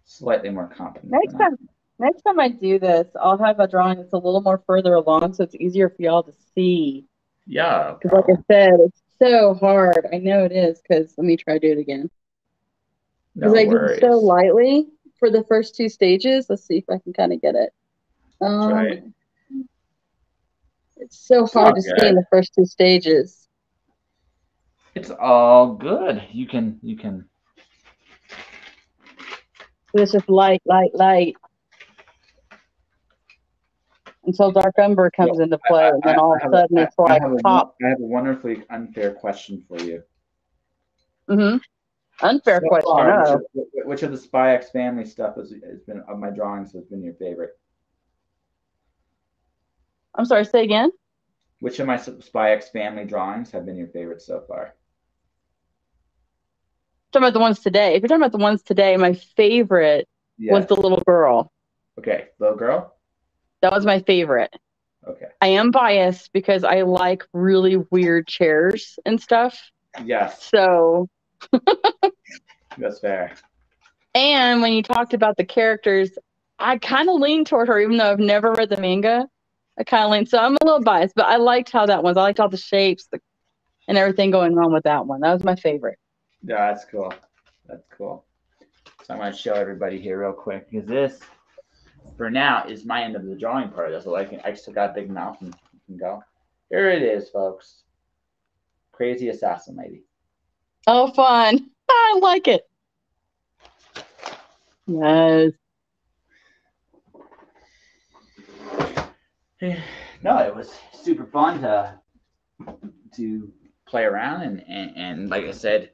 slightly more competent Next than I. time, next time I do this, I'll have a drawing that's a little more further along, so it's easier for y'all to see. Yeah, no Because, like problem. I said, it's so hard. I know it is. Because let me try to do it again. Because No I did so worries. lightly for the first two stages. Let's see if I can kind of get it. That's right. Um, it's so It's all hard to see in good. the first two stages. It's all good. You can. It's just light, light, light until Dark Umber comes Well, into play, and then all of a sudden it's like pop. I have a wonderfully unfair question for you. Mm-hmm. Unfair So question. far, Oh, which of the Spy X Family stuff has been of my drawings has been your favorite? I'm sorry. Say again. Which of my Spy X Family drawings have been your favorite so far? Talking about the ones today. If you're talking about the ones today, my favorite was Yes. the little girl. Okay, little girl. That was my favorite. Okay. I am biased because I like really weird chairs and stuff. Yes, So, that's fair. and when you talked about the characters, I kind of lean toward her, even though I've never read the manga. I kind of lean. So I'm a little biased, but I liked how that was. I liked all the shapes and everything going on with that one. That was my favorite. Yeah, that's cool. That's cool. So I'm going to show everybody here real quick because this, for now, is my end of the drawing part. That's what I still got a big mouth and can go. Here it is, folks. Crazy assassin lady. Oh, fun. I like it. Yes. No, it was super fun to play around and like I said,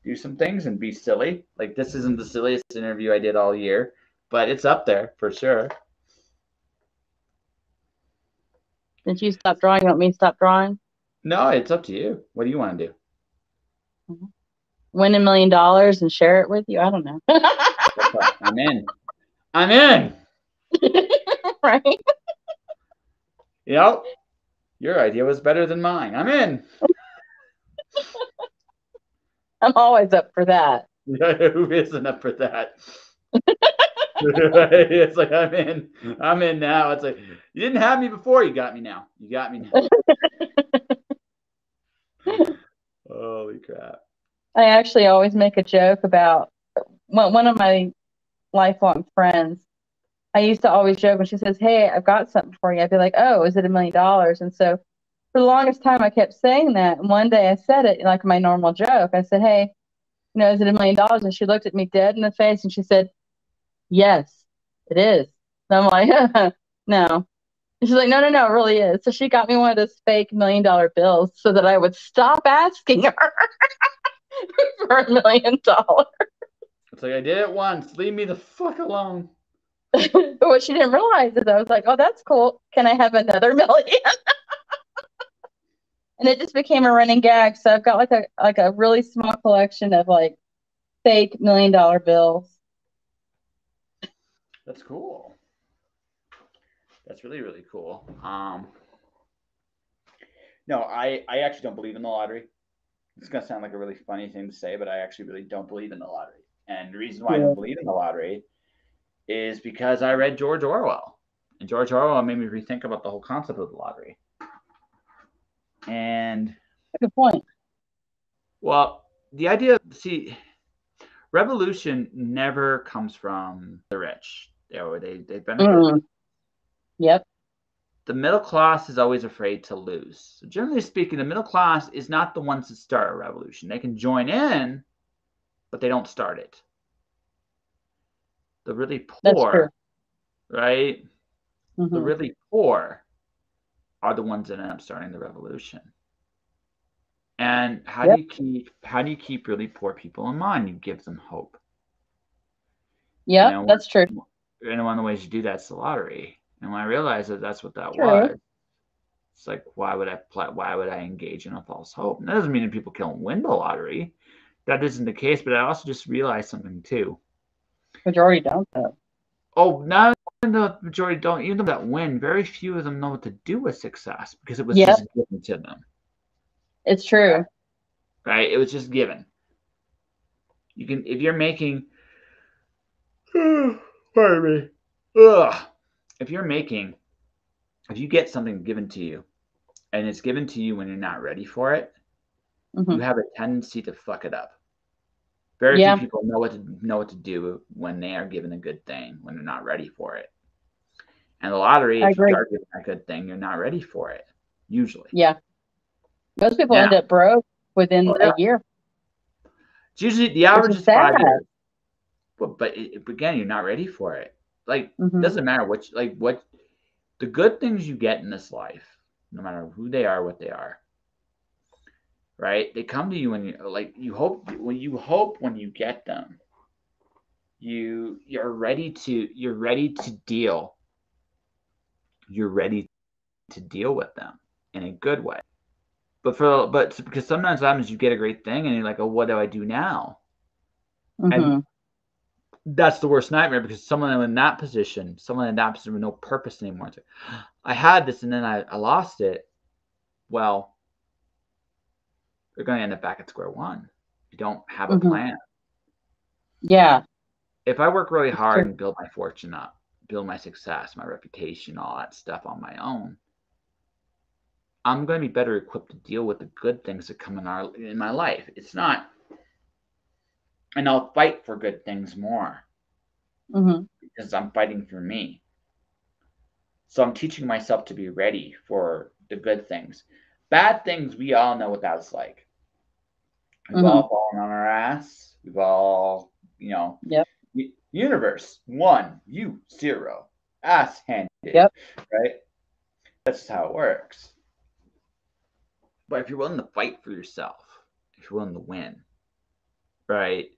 do some things and be silly. Like this isn't the silliest interview I did all year, but it's up there for sure. Did you stop drawing? You want me to stop drawing? No, it's up to you. What do you want to do? Win $1 million and share it with you? I don't know. I'm in. I'm in. Right? Yep. Your idea was better than mine. I'm in. I'm always up for that. Who isn't up for that? It's like I'm in. I'm in now. It's like you didn't have me before. You got me now. You got me now. Holy crap. I actually always make a joke about one of my lifelong friends. I used to always joke when she says, "Hey, I've got something for you." I'd be like, "Oh, is it $1 million?" And so for the longest time, I kept saying that. And one day I said it like my normal joke. I said, "Hey, is it $1 million?" And she looked at me dead in the face and she said, "Yes, it is." And I'm like, "No." And she's like, "No, no, no, it really is." So she got me one of those fake $1 million bills so that I would stop asking her for $1 million. It's like I did it once. Leave me the fuck alone. But what she didn't realize is I was like, oh, that's cool. Can I have another million? And it just became a running gag. So I've got like a really small collection of like fake $1 million bills. That's cool. That's really, really cool. No, I actually don't believe in the lottery. It's gonna sound like a really funny thing to say, but I actually really don't believe in the lottery. And the reason why I don't believe in the lottery is because I read George Orwell. And George Orwell made me rethink about the whole concept of the lottery. And Good point. well, the idea, see, revolution never comes from the rich. They benefit. Yep. The middle class is always afraid to lose. So generally speaking, the middle class is not the ones that start a revolution. They can join in, but they don't start it. The really poor, right? Mm-hmm. The really poor are the ones that end up starting the revolution. And how do you keep really poor people in mind? You give them hope. Yeah, that's true. And one of the ways you do that's the lottery. And when I realized that that's what that was, it's like, why would I engage in a false hope? And that doesn't mean that people can't win the lottery. That isn't the case. But I also just realized something too. Majority don't though. Oh, not the majority don't. Even that win, very few of them know what to do with success because it was just given to them. It's true. Right? It was just given. You can, if you're making, pardon me, if you get something given to you, and it's given to you when you're not ready for it, you have a tendency to fuck it up. Very few people know what to do when they are given a good thing when they're not ready for it. And the lottery, if you are given a good thing, you're not ready for it. Usually. Yeah. Most people end up broke within a year. It's usually the average is 5 years. But again, you're not ready for it. Like, it doesn't matter what the good things you get in this life, no matter who they are, what they are, right? They come to you when you hope when you get them, you're ready to deal. You're ready to deal with them in a good way. But because sometimes you get a great thing and you're like, oh, what do I do now? And that's the worst nightmare because someone in that position with no purpose anymore. It's like, I had this and then I lost it. Well, they're going to end up back at square one. You don't have a plan. Yeah. If I work really hard and build my fortune up, build my success, my reputation, all that stuff on my own, I'm going to be better equipped to deal with the good things that come in my life. It's not, and I'll fight for good things more because I'm fighting for me. So I'm teaching myself to be ready for the good things. Bad things, we all know what that's like. We've all fallen on our ass. We've all, universe 1, you 0, ass handed. Right? That's how it works. But if you're willing to fight for yourself, if you're willing to win, right?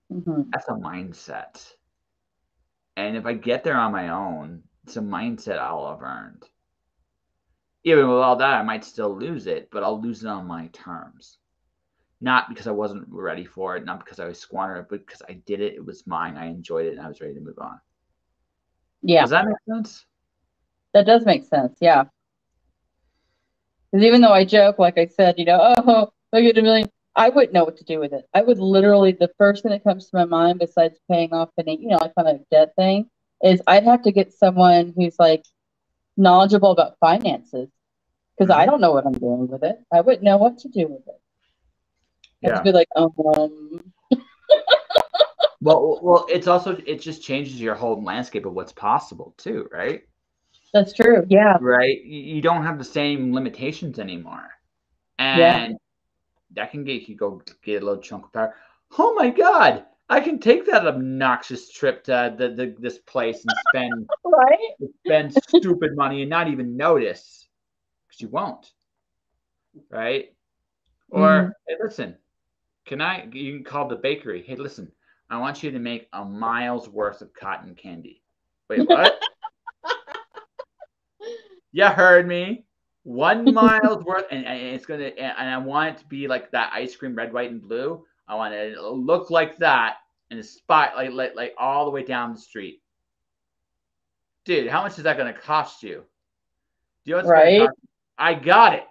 That's a mindset. And if I get there on my own, it's a mindset I'll have earned. Even with all that, I might still lose it, but I'll lose it on my terms. Not because I wasn't ready for it, not because I was squandering it, but because I did it. It was mine. I enjoyed it, and I was ready to move on. Yeah. Does that make sense? That does make sense. Yeah. Because even though I joke, like I said, oh, I get $1 million, I wouldn't know what to do with it. I would literally, the first thing that comes to my mind, besides paying off any, like kind of debt thing, is I'd have to get someone who's like knowledgeable about finances. Because I don't know what I'm doing with it. I wouldn't know what to do with it. I'd just be like, Well, it just changes your whole landscape of what's possible too, right? That's true. Yeah. Right. You don't have the same limitations anymore, and that can get you go get a little chunk of power. Oh my God! I can take that obnoxious trip to this place and spend stupid money and not even notice, because you won't. Right? Or hey, listen, you can call the bakery. Hey, listen, I want you to make a mile's worth of cotton candy. Wait, what? You heard me. 1 mile's worth, and it's gonna, and I want it to be like that ice cream, red, white, and blue. I want it to look like that, and a spot like all the way down the street. Dude, how much is that gonna cost you? Do you know what's gonna Right. cost? I got it.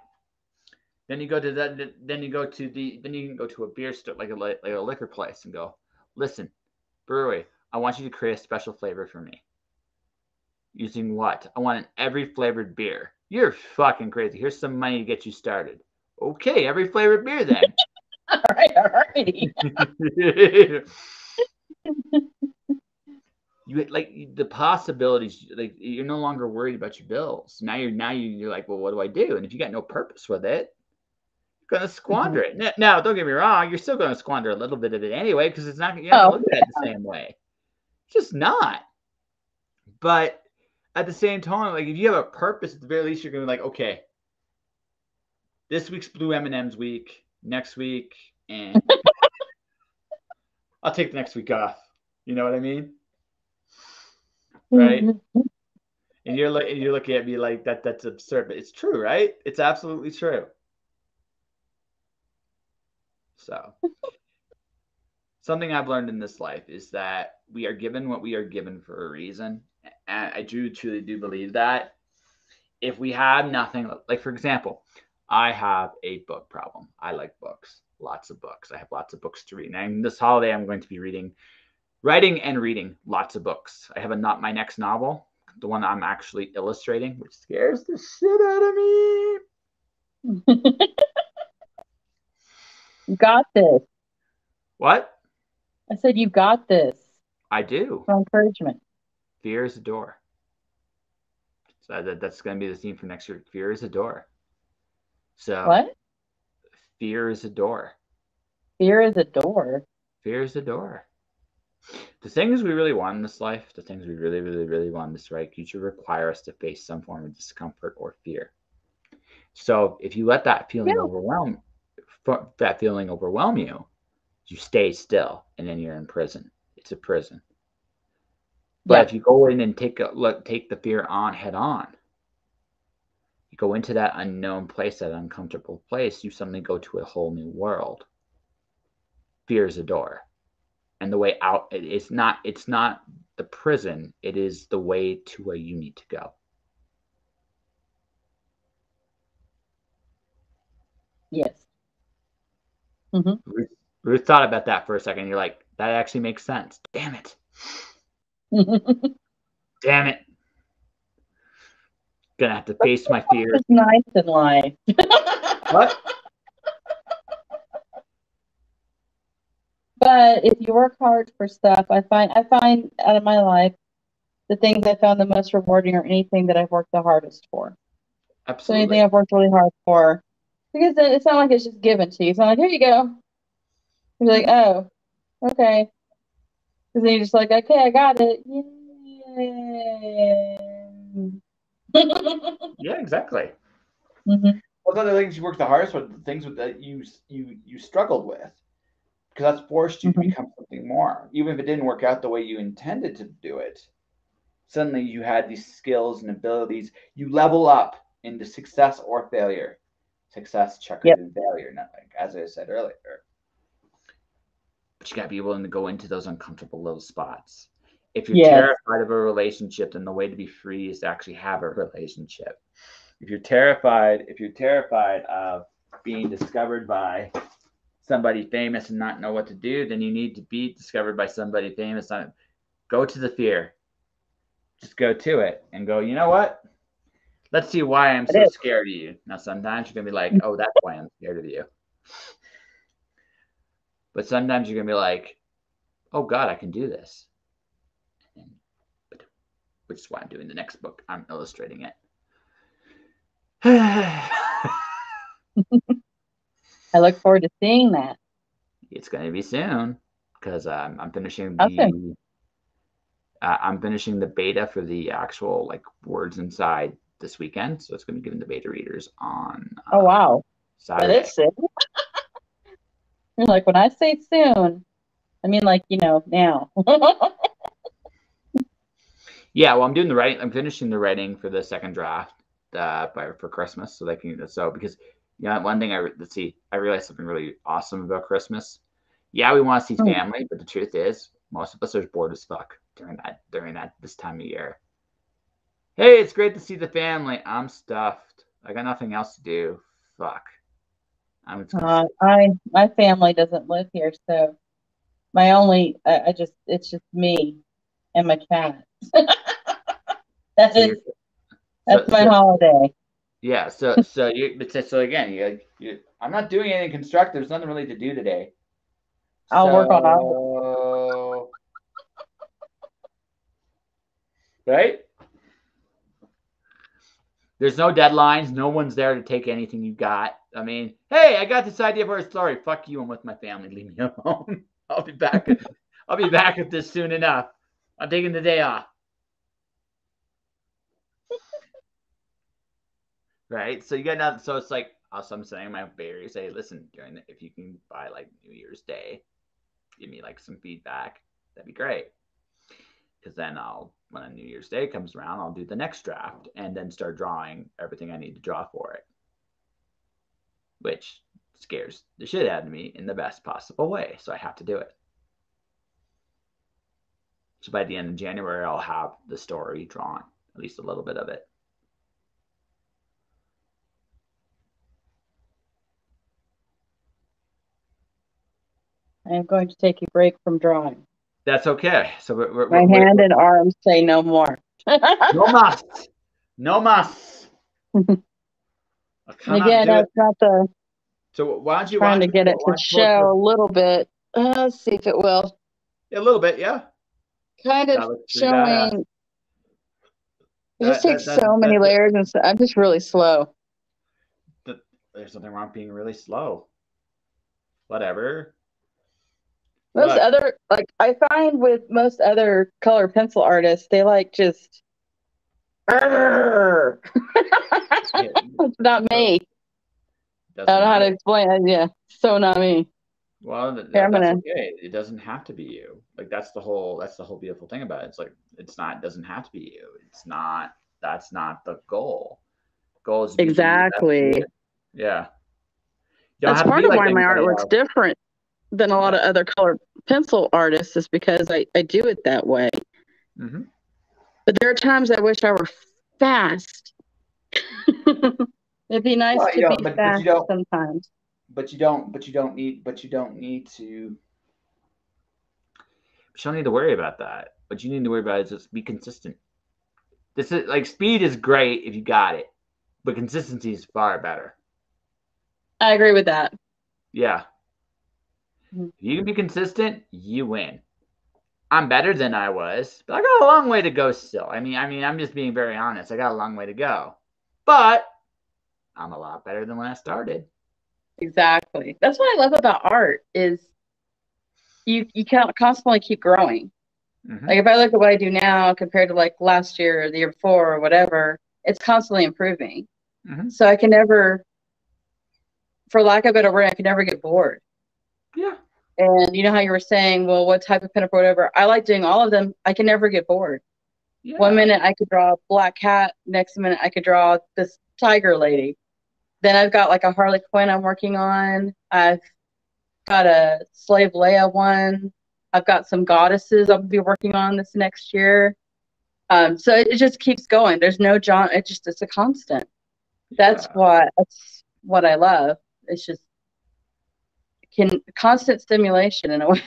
Then you go to that. Then you can go to a beer store, like a liquor place, and go, listen, brewery, I want you to create a special flavor for me. Using what? I want an every flavored beer. You're fucking crazy. Here's some money to get you started. Okay, every flavored beer then. All right. All right. You like the possibilities. Like you're no longer worried about your bills. You're like, well, what do I do? And if you got no purpose with it, you're gonna squander it. Now, don't get me wrong. You're still gonna squander a little bit of it anyway because it's not. You're not gonna look at it the same way. It's just not. But at the same time, like if you have a purpose, at the very least, you're gonna be like, okay, this week's Blue M&M's week. Next week, and I'll take the next week off. You know what I mean? Right? And you're looking at me like that's absurd, but it's true, right? It's absolutely true. So something I've learned in this life is that we are given what we are given for a reason. And I truly do believe that. If we have nothing, like for example, I have a book problem. I like books, lots of books. I have lots of books to read. And this holiday, I'm going to be writing and reading lots of books. I have my next novel, the one I'm actually illustrating, which scares the shit out of me. You got this. What? I said, you got this. I do. For encouragement. Fear is a door. So that's going to be the theme for next year. Fear is a door. So what? Fear is a door. Fear is a door. Fear is a door. The things we really want in this life, the things we really, really, really want in this right future require us to face some form of discomfort or fear. So if you let that feeling overwhelm you, you stay still and then you're in prison. It's a prison. But if you go in and take the fear on head on, you go into that unknown place, that uncomfortable place, you suddenly go to a whole new world. Fear is a door. And the way out, it's not the prison, it is the way to where you need to go. Yes. Ruth thought about that for a second. You're like, that actually makes sense. Damn it. Damn it. Gonna have to face my fears. It's nice in life. What? But if you work hard for stuff, I find out of my life, the things I found the most rewarding are anything that I've worked the hardest for. Absolutely. So anything I've worked really hard for. Because it's not like it's just given to you. It's not like, here you go. You're like, oh, okay. Because then you're just like, okay, I got it. Yay. Yeah, exactly. Mm-hmm. Well, the things you worked the hardest for, the things that you struggled with, because that's forced you to become something more. Even if it didn't work out the way you intended to do it, suddenly you had these skills and abilities. You level up into success or failure. Success checker than failure, not like as I said earlier. But you gotta be willing to go into those uncomfortable little spots. If you're terrified of a relationship, then the way to be free is to actually have a relationship. If you're terrified of being discovered by somebody famous and not know what to do, then you need to be discovered by somebody famous. Go to the fear. Just go to it and go, you know what? Let's see why I'm so scared of you. Now, sometimes you're going to be like, oh, that's why I'm scared of you. But sometimes you're going to be like, oh, God, I can do this. Which is why I'm doing the next book. I'm illustrating it. I look forward to seeing that. It's going to be soon because I'm finishing I'm finishing the beta for the actual like words inside this weekend, so it's going to be given to beta readers on. Oh wow! Saturday. That is soon. You're like, when I say soon, I mean like now. Yeah, well, I'm doing the writing. I'm finishing the writing for the second draft for Christmas, so they can because one thing let's see, I realized something really awesome about Christmas. Yeah, we want to see family, but the truth is, most of us are bored as fuck during that this time of year. Hey, it's great to see the family. I'm stuffed. I got nothing else to do. Fuck. My family doesn't live here, so it's just me and my cat. So That's my holiday. Yeah, so again, I'm not doing anything constructive. There's nothing really to do today. I'll work on it. Right? There's no deadlines. No one's there to take anything you got. I mean, hey, I got this idea for a story. Fuck you. I'm with my family. Leave me alone. I'll be back. I'll be back at this soon enough. I'm taking the day off. Right? So you got nothing. So it's like, also I'm saying my barrier, say, listen, if you can buy like New Year's Day, give me like some feedback. That'd be great. Because then when New Year's Day comes around, I'll do the next draft and then start drawing everything I need to draw for it, which scares the shit out of me in the best possible way. So I have to do it. So by the end of January, I'll have the story drawn, at least a little bit of it. I am going to take a break from drawing. That's okay. So my hand and arms say no more. No mas. No mas. Again, that's not the. So why don't you trying to get it to show a little bit. Let's see if it will. A little bit, yeah. Kind of showing. It just takes so many layers, and so I'm just really slow. There's nothing wrong with being really slow. Whatever. Most other, like I find with most other color pencil artists, they like just. It's not me. I don't know how to explain it. Yeah, so not me. Well, that's okay. It doesn't have to be you. Like that's the whole beautiful thing about it. It's like it doesn't have to be you. That's not the goal. Goal is exactly. Yeah. That's part of why my art looks different than a lot of other color pencil artists, is because I do it that way. Mm-hmm. But there are times I wish I were fast. It'd be nice to be fast sometimes. But you don't need to worry about that. What you need to worry about is just be consistent. This is like speed is great if you got it, but consistency is far better. I agree with that. Yeah. If you can be consistent, you win. I'm better than I was, but I got a long way to go still. I mean, I'm just being very honest. I got a long way to go. But I'm a lot better than when I started. Exactly. That's what I love about art is you can't constantly keep growing. Mm-hmm. Like if I look at what I do now compared to like last year or the year before or whatever, it's constantly improving. Mm-hmm. So I can never, for lack of a better word, I can never get bored. Yeah. And you know how you were saying, well, what type of pinup or whatever? I like doing all of them. I can never get bored. Yeah. One minute I could draw a black cat. Next minute I could draw this tiger lady. Then I've got like a Harley Quinn I'm working on. I've got a Slave Leia one. I've got some goddesses I'll be working on this next year. So it just keeps going. There's no John. It's a constant. Yeah. That's what I love. It's just constant stimulation in a way.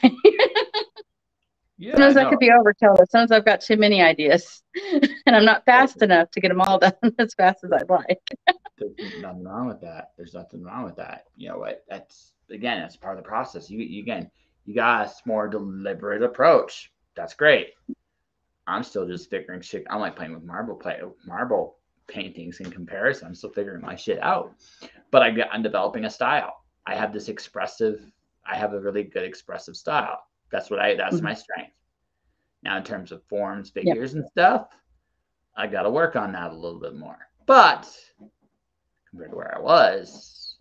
Yeah, sometimes I could be overkill, but sometimes I've got too many ideas and I'm not fast enough to get them all done as fast as I'd like. There's nothing wrong with that. You know what? That's part of the process. You got a more deliberate approach. That's great. I'm still just figuring shit. I'm like playing with marble paintings in comparison. I'm still figuring my shit out. But I'm developing a style. I have a really good expressive style. That's mm-hmm. my strength. Now, in terms of forms, figures, and stuff, I got to work on that a little bit more. But compared to where I was,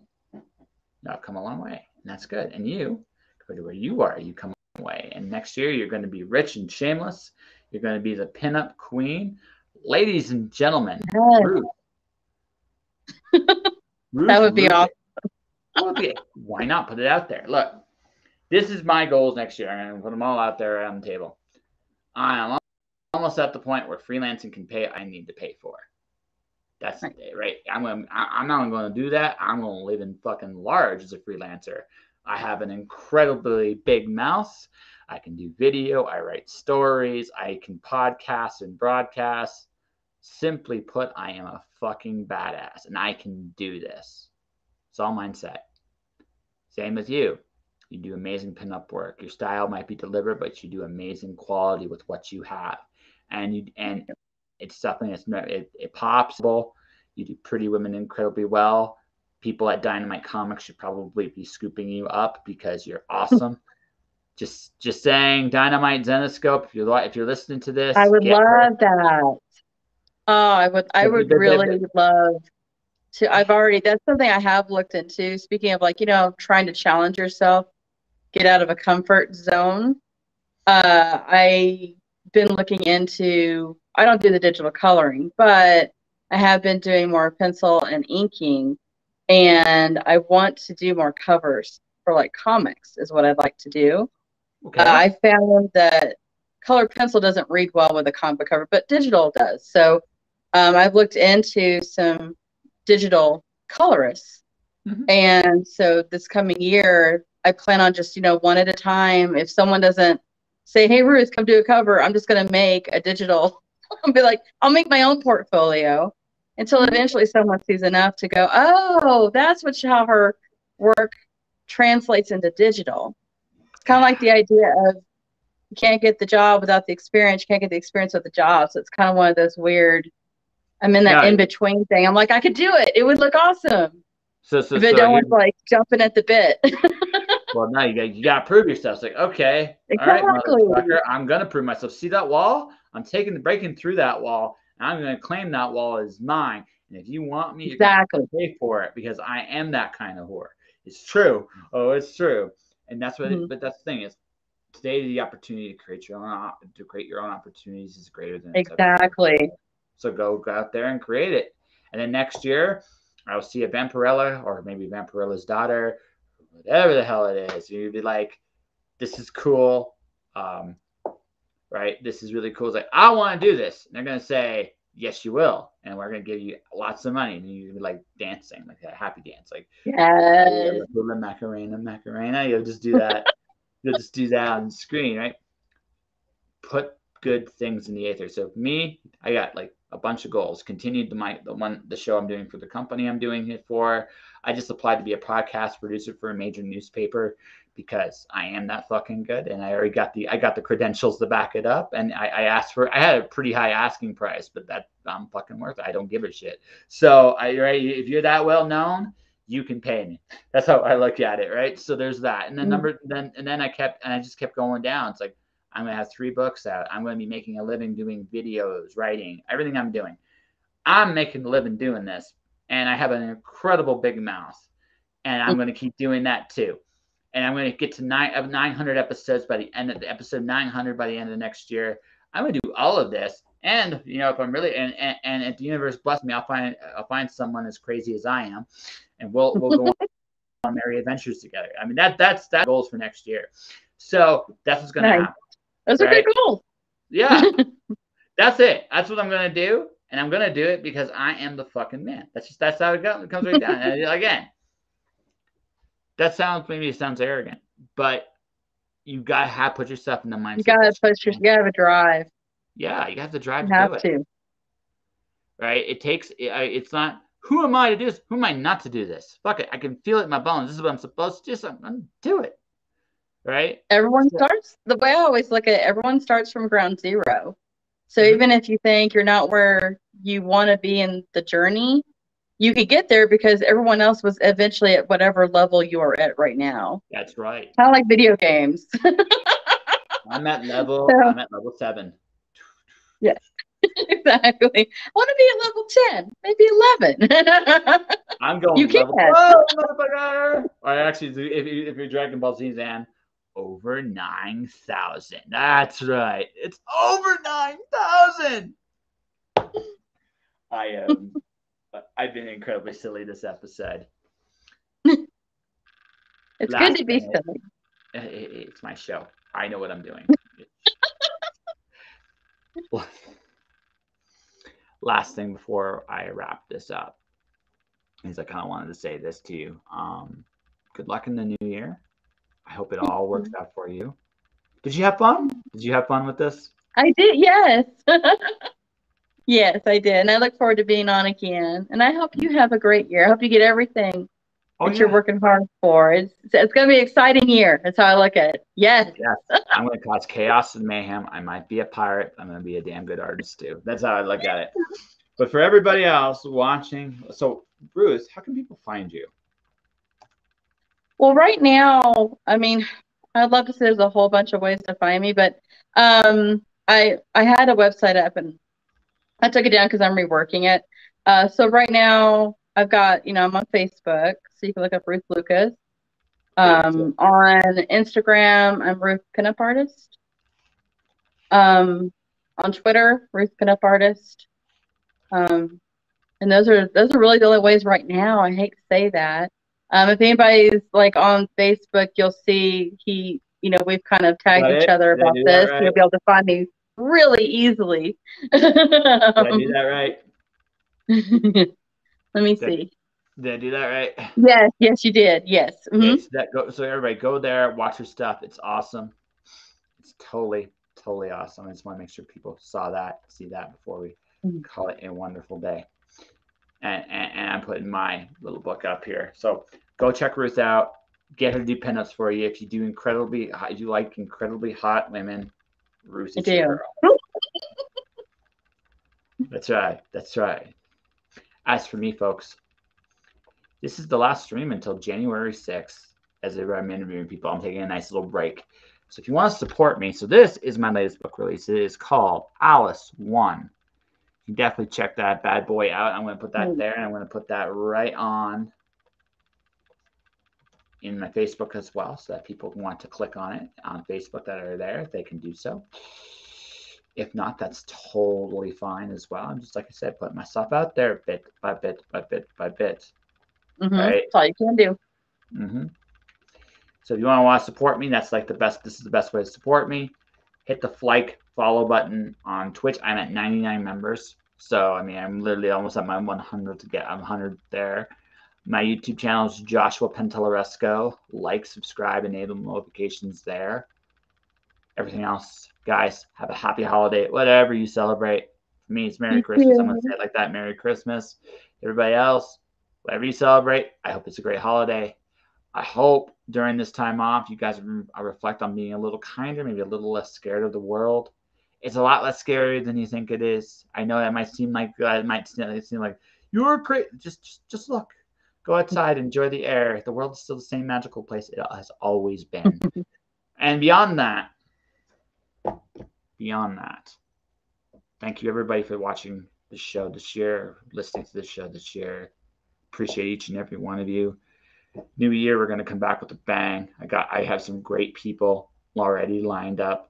I've come a long way, and that's good. And you, compared to where you are, you come a long way. And next year, you're going to be rich and shameless. You're going to be the pinup queen. Ladies and gentlemen, Yes. Ruth. That would be Lucas. awesome. Why not put it out there? Look, this is my goals next year. I'm going to put them all out there on the table. I am almost at the point where freelancing can pay I need to pay for. That's right. I'm not going to do that. I'm going to live in fucking large as a freelancer. I have an incredibly big mouth. I can do video. I write stories. I can podcast and broadcast. Simply put, I am a fucking badass, and I can do this. It's all mindset. Same with you. You do amazing pinup work. Your style might be deliberate, but you do amazing quality with what you have, and it's something that's it pops. You do Pretty Women incredibly well. People at Dynamite Comics should probably be scooping you up because you're awesome. just saying, Dynamite Zenoscope. If you're listening to this, I would love that. Oh, I would really love to. That's something I have looked into. Speaking of, like, trying to challenge yourself, get out of a comfort zone. I've been looking into, I don't do the digital coloring, but I have been doing more pencil and inking, and I want to do more covers for like comics is what I'd like to do. Okay. I found that colored pencil doesn't read well with a comic book cover, but digital does. So I've looked into some digital colorists. Mm-hmm. And so this coming year, I plan on just, one at a time. If someone doesn't say, hey, Ruth, come do a cover, I'm just going to make a digital. I'll be like, I'll make my own portfolio until eventually someone sees enough to go, oh, that's how her work translates into digital. It's kind of like the idea of you can't get the job without the experience. You can't get the experience with the job. So it's kind of one of those weird, I'm in that in-between thing. I'm like, I could do it. It would look awesome. If no one's like jumping at the bit. Well, now you got to prove yourself. It's like, okay, exactly. All right, motherfucker, I'm going to prove myself. See that wall? I'm breaking through that wall, and I'm going to claim that wall as mine. And if you want me, you're going to pay for it because I am that kind of whore. It's true. Oh, it's true. And that's what. But that's the thing is, today the opportunity to create your own opportunities is greater than exactly. So go out there and create it. And then next year, I'll see a Vampirella or maybe Vampirella's daughter, whatever the hell it is. You'd be like, this is cool. Right? This is really cool. It's like, I want to do this. And they're going to say, yes, you will. And we're going to give you lots of money. And you'll be like dancing, like a happy dance. Like, yes. Macarena. You'll just do that. You'll just do that on the screen, right? Put good things in the ether. So me, I got like a bunch of goals. Continued the show I'm doing for the company I'm doing it for. I just applied to be a podcast producer for a major newspaper because I am that fucking good, and I already got the credentials to back it up. And I had a pretty high asking price, but that I'm fucking worth it. I don't give a shit. So if you're that well known, you can pay me. That's how I look at it, right? So there's that, and then I just kept going down. It's like, I'm going to have 3 books out. I'm going to be making a living doing videos, writing, everything I'm doing. I'm making a living doing this, and I have an incredible big mouth, and I'm going to keep doing that too. And I'm going to get to 900 episodes by the end of the episode 900 by the end of next year. I'm going to do all of this, and if I'm really and if the universe bless me, I'll find someone as crazy as I am, and we'll go on merry adventures together. I mean that's goals for next year. So that's what's going to happen. Those are good goals. Yeah. That's it. That's what I'm going to do. And I'm going to do it because I am the fucking man. That's how it goes. It comes right down. And again, maybe it sounds arrogant, but you got to put yourself in the mindset. You got to have a drive. Yeah. You have the drive to do it. Right. It's not, who am I to do this? Who am I not to do this? Fuck it. I can feel it in my bones. This is what I'm supposed to do. So I'm going to do it. Right. Everyone starts, the way I always look at it, everyone starts from ground zero. So even if you think you're not where you want to be in the journey, you could get there because everyone else was eventually at whatever level you are at right now. That's right. Kind of like video games. I'm at level 7. Yes, exactly. I want to be at level 10, maybe 11. I'm going you level 12, motherfucker. Or actually, if you're Dragon Ball Z, Zan, over 9,000. That's right. It's over 9,000. I've been incredibly silly this episode. It's good to be silly. It's my show. I know what I'm doing. Last thing before I wrap this up is I kind of wanted to say this to you. Good luck in the new year. I hope it all works out for you. Did you have fun? Did you have fun with this? I did, yes. Yes, I did. And I look forward to being on again. And I hope you have a great year. I hope you get everything that you're working hard for. It's going to be an exciting year. That's how I look at it. Yes. Yes. I'm going to cause chaos and mayhem. I might be a pirate. I'm going to be a damn good artist too. That's how I look at it. But for everybody else watching, so Ruth, how can people find you? Well, right now, I mean, I'd love to say there's a whole bunch of ways to find me, but I had a website up and I took it down because I'm reworking it. So right now I've got, I'm on Facebook, so you can look up Ruth Lucas. On Instagram, I'm Ruth Pinup Artist. On Twitter, Ruth Pinup Artist. And those are really the only ways right now. I hate to say that. If anybody's like on Facebook, you'll see we've kind of tagged each other about this. Right? You'll be able to find me really easily. Did I do that right? Let me see. Did I do that right? Yes, you did. Yes. Mm-hmm. So everybody go there, watch her stuff. It's awesome. It's totally awesome. I just want to make sure people see that before we call it a wonderful day. And I'm putting my little book up here. So go check Ruth out. Get her to do pinups for you. If you do like incredibly hot women, Ruth is your girl. That's right. As for me, folks, this is the last stream until January 6th. As I'm interviewing people, I'm taking a nice little break. So if you want to support me, so this is my latest book release. It is called Alice 1. You definitely check that bad boy out. I'm going to put that there, and I'm going to put that right on in my Facebook as well, so that people want to click on it on Facebook that are there, they can do so. If not, that's totally fine as well. I'm just, like I said, putting myself out there bit by bit by bit by bit. Mm-hmm. Right? That's all you can do. Mm-hmm. So if you want to support me, that's like this is the best way to support me. Hit the follow button on Twitch. I'm at 99 members. So, I mean, I'm literally almost at my 100 I'm 100 there. My YouTube channel is Joshua Pentelaresco. Like, subscribe, enable notifications there. Everything else, guys, have a happy holiday. Whatever you celebrate. For me, it's Merry Christmas. I'm going to say it like that. Merry Christmas. Everybody else, whatever you celebrate, I hope it's a great holiday. I hope during this time off, you guys reflect on being a little kinder, maybe a little less scared of the world. It's a lot less scary than you think it is. I know that might seem like you're crazy. Just look, go outside, enjoy the air. The world is still the same magical place it has always been. And beyond that, thank you everybody for watching the show this year, listening to the show this year. Appreciate each and every one of you. New year, we're going to come back with a bang. I have some great people already lined up.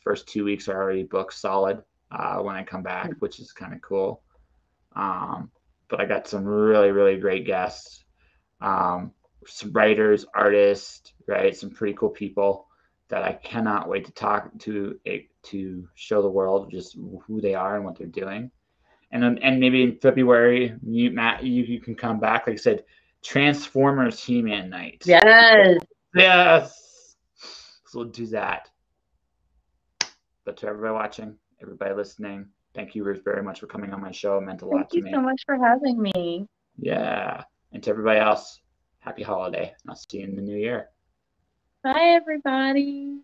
First 2 weeks are already booked solid when I come back, which is kind of cool. But I got some really, really great guests, some writers, artists, right? Some pretty cool people that I cannot wait to talk to show the world just who they are and what they're doing. And maybe in February, Matt, you can come back. Like I said, Transformers He-Man night. Yes. So we'll do that. But to everybody watching, everybody listening, thank you very much for coming on my show. It meant a lot to me. Thank you so much for having me. Yeah. And to everybody else, happy holiday. I'll see you in the new year. Bye, everybody.